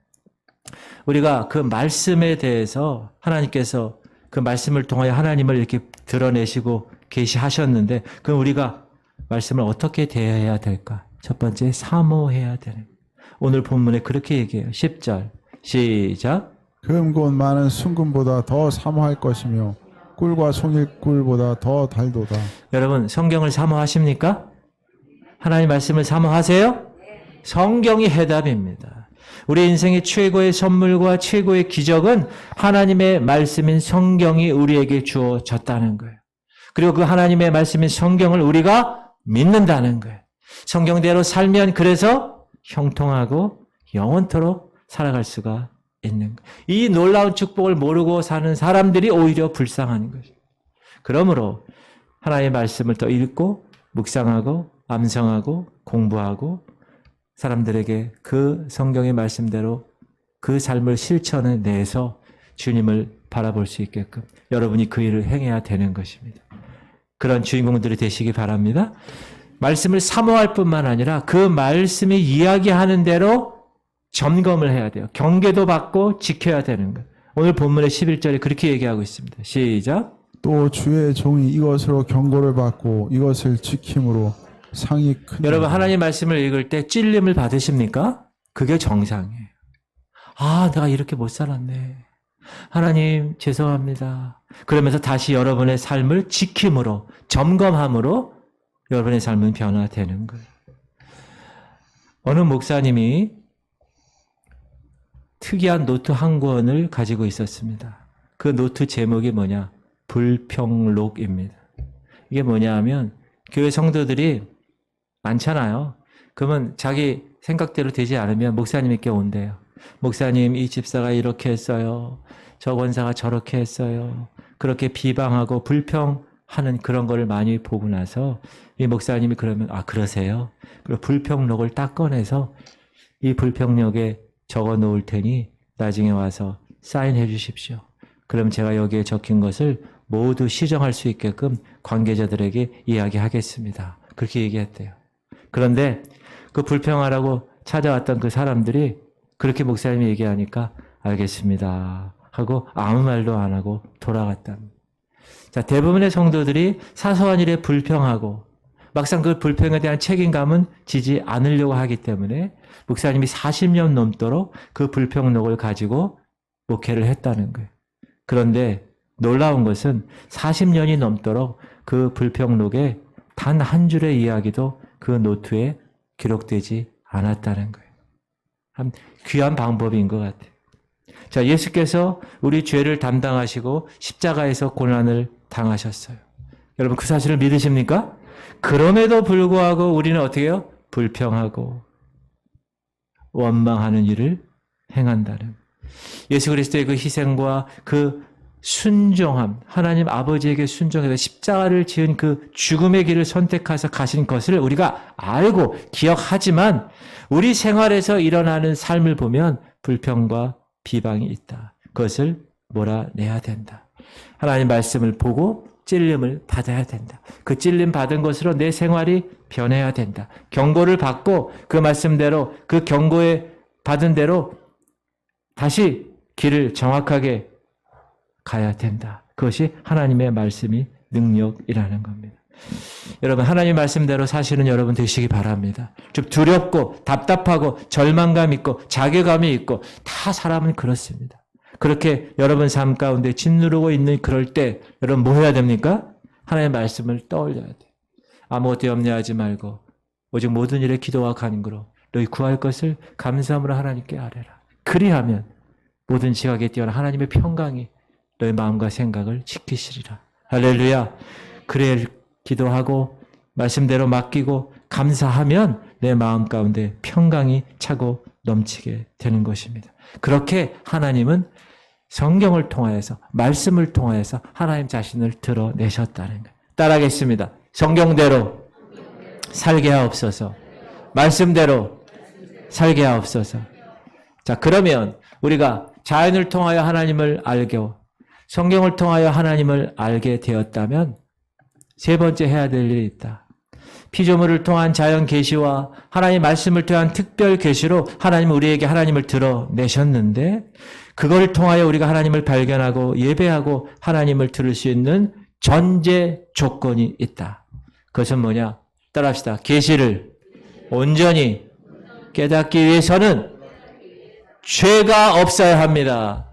우리가 그 말씀에 대해서 하나님께서 그 말씀을 통하여 하나님을 이렇게 드러내시고 계시하셨는데 그럼 우리가 말씀을 어떻게 대해야 될까? 첫 번째, 사모해야 되는 거예요. 오늘 본문에 그렇게 얘기해요. 10절 시작. 금곧 많은 순금보다 더 사모할 것이며 꿀과 송일꿀보다 더 달도다. 여러분 성경을 사모하십니까? 하나님 말씀을 사모하세요? 성경이 해답입니다. 우리 인생의 최고의 선물과 최고의 기적은 하나님의 말씀인 성경이 우리에게 주어졌다는 거예요. 그리고 그 하나님의 말씀인 성경을 우리가 믿는다는 거예요. 성경대로 살면 그래서 형통하고 영원토록 살아갈 수가 있는 거예요. 이 놀라운 축복을 모르고 사는 사람들이 오히려 불쌍한 거죠. 그러므로 하나님의 말씀을 더 읽고 묵상하고 암송하고 공부하고 사람들에게 그 성경의 말씀대로 그 삶을 실천해 내서 주님을 바라볼 수 있게끔 여러분이 그 일을 행해야 되는 것입니다. 그런 주인공들이 되시기 바랍니다. 말씀을 사모할 뿐만 아니라 그 말씀이 이야기하는 대로 점검을 해야 돼요. 경계도 받고 지켜야 되는 거예요. 오늘 본문의 11절에 그렇게 얘기하고 있습니다. 시작. 또 주의 종이 이것으로 경고를 받고 이것을 지킴으로 상이 큰. 여러분 하나님 말씀을 읽을 때 찔림을 받으십니까? 그게 정상이에요. 아, 내가 이렇게 못 살았네. 하나님 죄송합니다. 그러면서 다시 여러분의 삶을 지킴으로 점검함으로 여러분의 삶은 변화되는 거예요. 어느 목사님이 특이한 노트 한 권을 가지고 있었습니다. 그 노트 제목이 뭐냐? 불평록입니다. 이게 뭐냐 하면 교회 성도들이 많잖아요. 그러면 자기 생각대로 되지 않으면 목사님께 온대요. 목사님, 이 집사가 이렇게 했어요. 저 권사가 저렇게 했어요. 그렇게 비방하고 불평하는 그런 거를 많이 보고 나서 이 목사님이 그러면 아 그러세요? 그리고 불평록을 딱 꺼내서 이 불평록에 적어 놓을 테니 나중에 와서 사인해 주십시오. 그럼 제가 여기에 적힌 것을 모두 시정할 수 있게끔 관계자들에게 이야기하겠습니다. 그렇게 얘기했대요. 그런데 그 불평하라고 찾아왔던 그 사람들이 그렇게 목사님이 얘기하니까 알겠습니다 하고 아무 말도 안 하고 돌아갔답니다. 자, 대부분의 성도들이 사소한 일에 불평하고 막상 그 불평에 대한 책임감은 지지 않으려고 하기 때문에 목사님이 40년 넘도록 그 불평록을 가지고 목회를 했다는 거예요. 그런데 놀라운 것은 40년이 넘도록 그 불평록에 단 한 줄의 이야기도 그 노트에 기록되지 않았다는 거예요. 참 귀한 방법인 것 같아요. 자, 예수께서 우리 죄를 담당하시고 십자가에서 고난을 당하셨어요. 여러분 그 사실을 믿으십니까? 그럼에도 불구하고 우리는 어떻게 해요? 불평하고 원망하는 일을 행한다는 예수 그리스도의 그 희생과 그 순종함, 하나님 아버지에게 순종해서 십자가를 지은 그 죽음의 길을 선택해서 가신 것을 우리가 알고 기억하지만 우리 생활에서 일어나는 삶을 보면 불평과 비방이 있다. 그것을 몰아내야 된다. 하나님 말씀을 보고 찔림을 받아야 된다. 그 찔림 받은 것으로 내 생활이 변해야 된다. 경고를 받고 그 말씀대로 그 경고에 받은 대로 다시 길을 정확하게 가야 된다. 그것이 하나님의 말씀이 능력이라는 겁니다. 여러분 하나님 말씀대로 사시는 여러분 되시기 바랍니다. 좀 두렵고 답답하고 절망감 있고 자괴감이 있고 다 사람은 그렇습니다. 그렇게 여러분 삶 가운데 짓누르고 있는 그럴 때 여러분 뭐 해야 됩니까? 하나님의 말씀을 떠올려야 돼요. 아무것도 염려하지 말고 오직 모든 일에 기도와 간구로 너희 구할 것을 감사함으로 하나님께 아뢰라. 그리하면 모든 지각에 뛰어난 하나님의 평강이 너희 마음과 생각을 지키시리라. 할렐루야. 그래 기도하고 말씀대로 맡기고 감사하면 내 마음 가운데 평강이 차고 넘치게 되는 것입니다. 그렇게 하나님은 성경을 통하여서 말씀을 통하여서 하나님 자신을 드러내셨다는 거예요. 따라하겠습니다. 성경대로 살게 하옵소서. 말씀대로 살게 하옵소서. 자, 그러면 우리가 자연을 통하여 하나님을 알고 성경을 통하여 하나님을 알게 되었다면 세 번째 해야 될 일이 있다. 피조물을 통한 자연 계시와 하나님 말씀을 통한 특별 계시로 하나님은 우리에게 하나님을 드러내셨는데 그걸 통하여 우리가 하나님을 발견하고 예배하고 하나님을 들을 수 있는 전제 조건이 있다. 그것은 뭐냐? 따라합시다. 계시를 온전히 깨닫기 위해서는 죄가 없어야 합니다.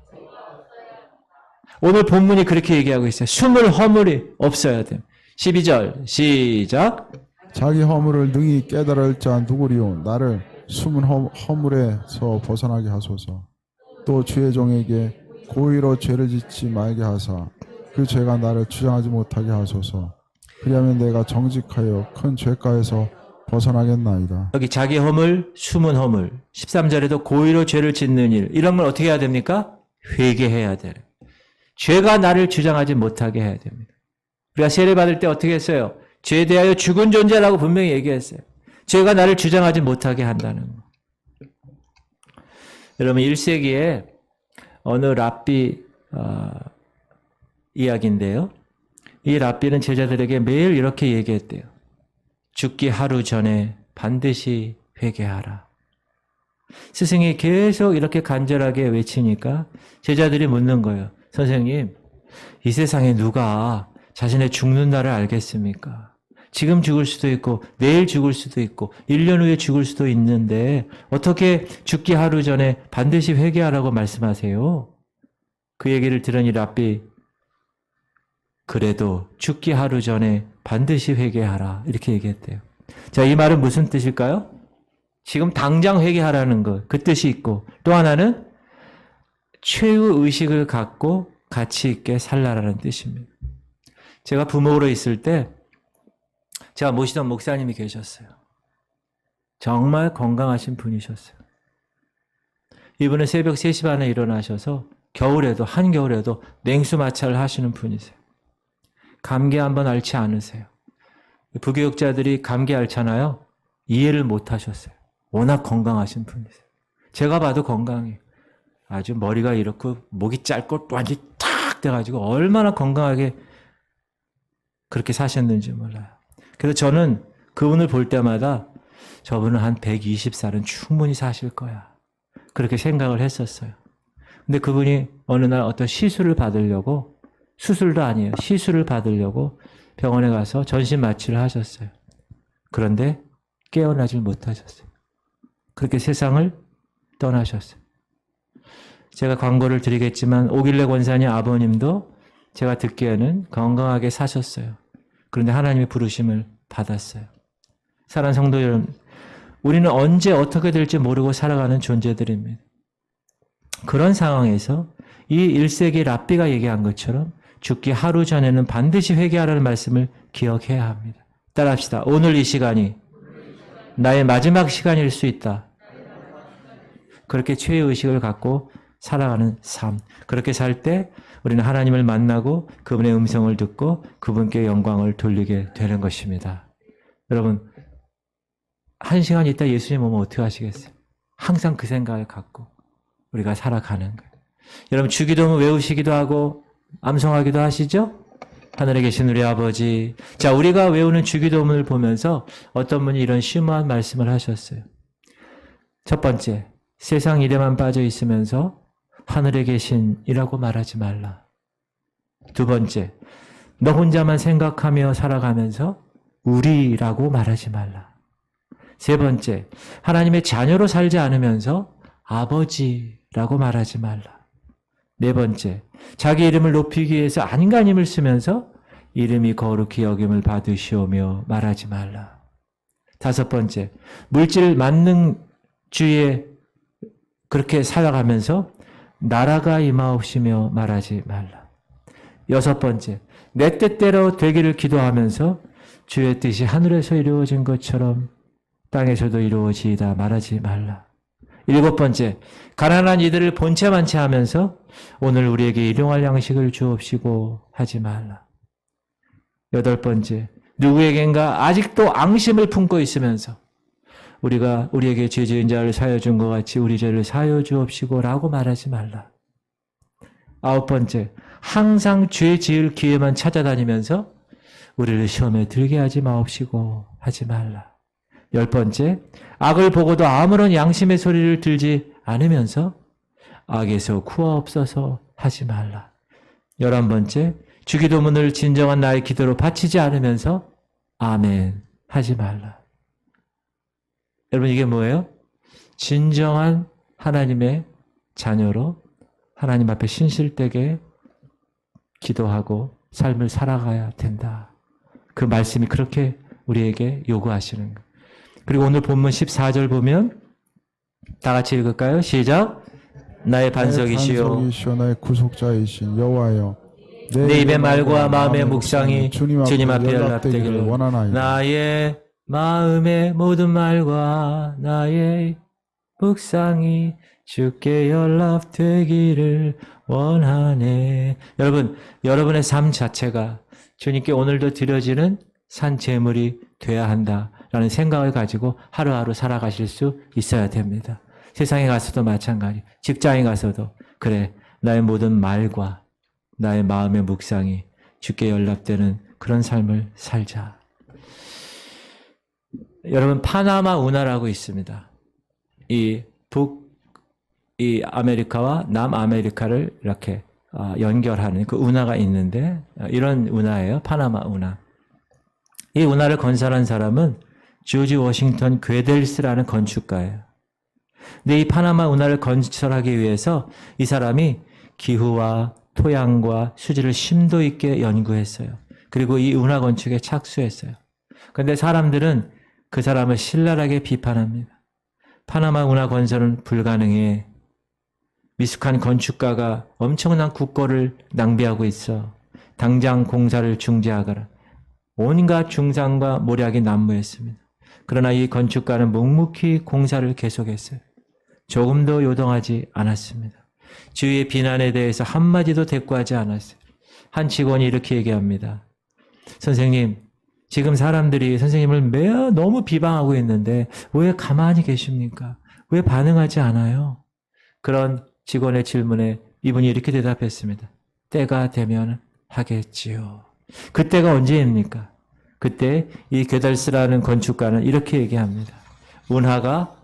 오늘 본문이 그렇게 얘기하고 있어요. 숨을 허물이 없어야 됩니다. 12절 시작. 자기 허물을 능히 깨달을 자 누구리요 나를 숨은 허물에서 벗어나게 하소서. 또 주의 종에게 고의로 죄를 짓지 말게 하사 그 죄가 나를 주장하지 못하게 하소서. 그리하면 내가 정직하여 큰 죄가에서 벗어나겠나이다. 여기 자기 허물, 숨은 허물. 13절에도 고의로 죄를 짓는 일. 이런 걸 어떻게 해야 됩니까? 회개해야 돼요. 죄가 나를 주장하지 못하게 해야 됩니다. 우리가 세례받을 때 어떻게 했어요? 죄에 대하여 죽은 존재라고 분명히 얘기했어요. 죄가 나를 주장하지 못하게 한다는 거. 여러분 1세기에 어느 랍비 이야기인데요. 이 랍비는 제자들에게 매일 이렇게 얘기했대요. 죽기 하루 전에 반드시 회개하라. 스승이 계속 이렇게 간절하게 외치니까 제자들이 묻는 거예요. 선생님, 이 세상에 누가 자신의 죽는 날을 알겠습니까? 지금 죽을 수도 있고 내일 죽을 수도 있고 1년 후에 죽을 수도 있는데 어떻게 죽기 하루 전에 반드시 회개하라고 말씀하세요? 그 얘기를 들으니 랍비 그래도 죽기 하루 전에 반드시 회개하라 이렇게 얘기했대요. 자, 이 말은 무슨 뜻일까요? 지금 당장 회개하라는 것, 그 뜻이 있고 또 하나는 최후 의식을 갖고 가치 있게 살라라는 뜻입니다. 제가 부모로 있을 때 제가 모시던 목사님이 계셨어요. 정말 건강하신 분이셨어요. 이분은 새벽 3시 반에 일어나셔서 겨울에도 한겨울에도 냉수 마찰을 하시는 분이세요. 감기 한번 앓지 않으세요. 부교육자들이 감기 앓잖아요. 이해를 못 하셨어요. 워낙 건강하신 분이세요. 제가 봐도 건강해요. 아주 머리가 이렇고 목이 짧고 또 완전히 탁 돼가지고 얼마나 건강하게 그렇게 사셨는지 몰라요. 그래서 저는 그분을 볼 때마다 저분은 한 120살은 충분히 사실 거야. 그렇게 생각을 했었어요. 근데 그분이 어느 날 어떤 시술을 받으려고 수술도 아니에요. 시술을 받으려고 병원에 가서 전신 마취를 하셨어요. 그런데 깨어나질 못하셨어요. 그렇게 세상을 떠나셨어요. 제가 광고를 드리겠지만 오길래 권사님 아버님도 제가 듣기에는 건강하게 사셨어요. 그런데 하나님의 부르심을 받았어요. 사랑하는 성도 여러분, 우리는 언제 어떻게 될지 모르고 살아가는 존재들입니다. 그런 상황에서 이 1세기 랍비가 얘기한 것처럼 죽기 하루 전에는 반드시 회개하라는 말씀을 기억해야 합니다. 따라합시다. 오늘 이 시간이 나의 마지막 시간일 수 있다. 그렇게 죄의식을 갖고 살아가는 삶. 그렇게 살 때 우리는 하나님을 만나고 그분의 음성을 듣고 그분께 영광을 돌리게 되는 것입니다. 여러분, 1시간 있다 예수님 오면 어떻게 하시겠어요? 항상 그 생각을 갖고 우리가 살아가는 거예요. 여러분, 주기도문 외우시기도 하고 암송하기도 하시죠? 하늘에 계신 우리 아버지. 자, 우리가 외우는 주기도문을 보면서 어떤 분이 이런 심오한 말씀을 하셨어요. 첫 번째, 세상 일에만 빠져 있으면서 하늘에 계신이라고 말하지 말라. 두 번째, 너 혼자만 생각하며 살아가면서 우리라고 말하지 말라. 세 번째, 하나님의 자녀로 살지 않으면서 아버지라고 말하지 말라. 네 번째, 자기 이름을 높이기 위해서 안간힘을 쓰면서 이름이 거룩히 여김을 받으시오며 말하지 말라. 다섯 번째, 물질 만능주의에 그렇게 살아가면서 나라가 임하옵시며 말하지 말라. 여섯 번째, 내 뜻대로 되기를 기도하면서 주의 뜻이 하늘에서 이루어진 것처럼 땅에서도 이루어지이다 말하지 말라. 7번째, 가난한 이들을 본체만치 하면서 오늘 우리에게 일용할 양식을 주옵시고 하지 말라. 8번째, 누구에겐가 아직도 앙심을 품고 있으면서 우리가 우리에게 죄 지은 자를 사하여 준 것 같이 우리 죄를 사하여 주옵시고 라고 말하지 말라. 9번째, 항상 죄 지을 기회만 찾아다니면서 우리를 시험에 들게 하지 마옵시고 하지 말라. 10번째, 악을 보고도 아무런 양심의 소리를 들지 않으면서 악에서 구하옵소서 하지 말라. 11번째, 주기도문을 진정한 나의 기도로 바치지 않으면서 아멘 하지 말라. 여러분, 이게 뭐예요? 진정한 하나님의 자녀로 하나님 앞에 신실되게 기도하고 삶을 살아가야 된다. 그 말씀이 그렇게 우리에게 요구하시는 거예요. 그리고 오늘 본문 14절 보면 다 같이 읽을까요? 시작. 나의 반석이시요 나의 구속자이신 여호와여, 내 입의 말과 마음의 묵상이 주님 앞에 연락되기를 원하나이다. 나의 마음의 모든 말과 나의 묵상이 주께 연락되기를 원하네. 여러분, 여러분의 삶 자체가 주님께 오늘도 드려지는 산 제물이 돼야 한다라는 생각을 가지고 하루하루 살아가실 수 있어야 됩니다. 세상에 가서도 마찬가지, 직장에 가서도 그래, 나의 모든 말과 나의 마음의 묵상이 주께 연락되는 그런 삶을 살자. 여러분, 파나마 운하라고 있습니다. 이 아메리카와 남아메리카를 이렇게 연결하는 그 운하가 있는데, 이런 운하예요. 파나마 운하. 이 운하를 건설한 사람은 조지 워싱턴 괴델스라는 건축가예요. 근데 이 파나마 운하를 건설하기 위해서 이 사람이 기후와 토양과 수질을 심도 있게 연구했어요. 그리고 이 운하 건축에 착수했어요. 그런데 사람들은 그 사람을 신랄하게 비판합니다. 파나마 운하 건설은 불가능해. 미숙한 건축가가 엄청난 국고를 낭비하고 있어. 당장 공사를 중지하거라. 온갖 중상과 모략이 난무했습니다. 그러나 이 건축가는 묵묵히 공사를 계속했어요. 조금도 요동하지 않았습니다. 주위의 비난에 대해서 한마디도 대꾸하지 않았어요. 한 직원이 이렇게 얘기합니다. 선생님, 지금 사람들이 선생님을 너무 비방하고 있는데 왜 가만히 계십니까? 왜 반응하지 않아요? 그런 직원의 질문에 이분이 이렇게 대답했습니다. 때가 되면 하겠지요. 그때가 언제입니까? 그때 이 게달스라는 건축가는 이렇게 얘기합니다. 운하가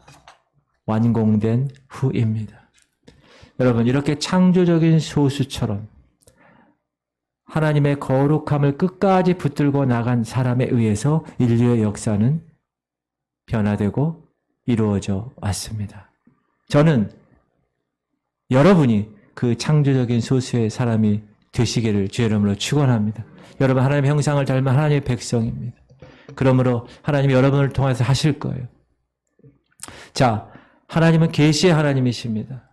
완공된 후입니다. 여러분, 이렇게 창조적인 소수처럼 하나님의 거룩함을 끝까지 붙들고 나간 사람에 의해서 인류의 역사는 변화되고 이루어져 왔습니다. 저는 여러분이 그 창조적인 소수의 사람이 되시기를 주의 이름으로 축원합니다. 여러분, 하나님의 형상을 닮은 하나님의 백성입니다. 그러므로 하나님이 여러분을 통해서 하실 거예요. 자, 하나님은 계시의 하나님이십니다.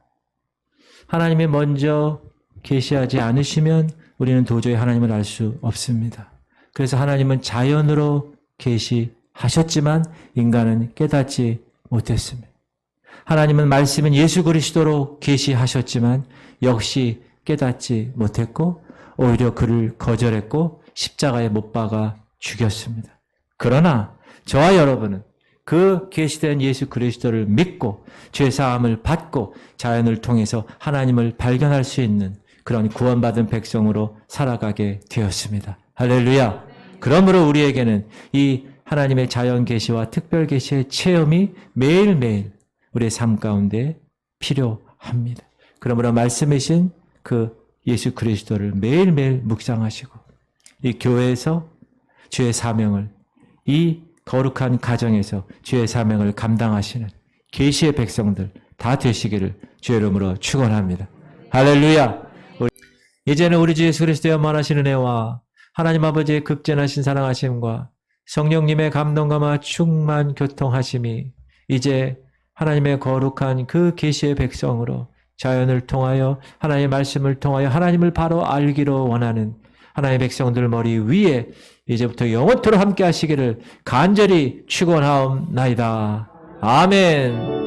하나님이 먼저 계시하지 않으시면 우리는 도저히 하나님을 알 수 없습니다. 그래서 하나님은 자연으로 계시하셨지만 인간은 깨닫지 못했습니다. 하나님은 말씀인 예수 그리스도로 계시하셨지만 역시 깨닫지 못했고 오히려 그를 거절했고 십자가에 못 박아 죽였습니다. 그러나 저와 여러분은 그 계시된 예수 그리스도를 믿고 죄 사함을 받고 자연을 통해서 하나님을 발견할 수 있는 그런 구원받은 백성으로 살아가게 되었습니다. 할렐루야. 그러므로 우리에게는 이 하나님의 자연 계시와 특별 계시의 체험이 매일매일 우리의 삶 가운데 필요합니다. 그러므로 말씀이신 그 예수 그리스도를 매일매일 묵상하시고 이 교회에서 주의 사명을, 이 거룩한 가정에서 주의 사명을 감당하시는 계시의 백성들 다 되시기를 주의 이름으로 축원합니다. 할렐루야. 이제는 우리 주 예수 그리스도의 원하시는 은혜와 하나님 아버지의 극진하신 사랑하심과 성령님의 감동감화 충만 교통하심이 이제 하나님의 거룩한 그 계시의 백성으로 자연을 통하여 하나님의 말씀을 통하여 하나님을 바로 알기로 원하는 하나님의 백성들 머리 위에 이제부터 영원토록 함께 하시기를 간절히 축원하옵나이다. 아멘.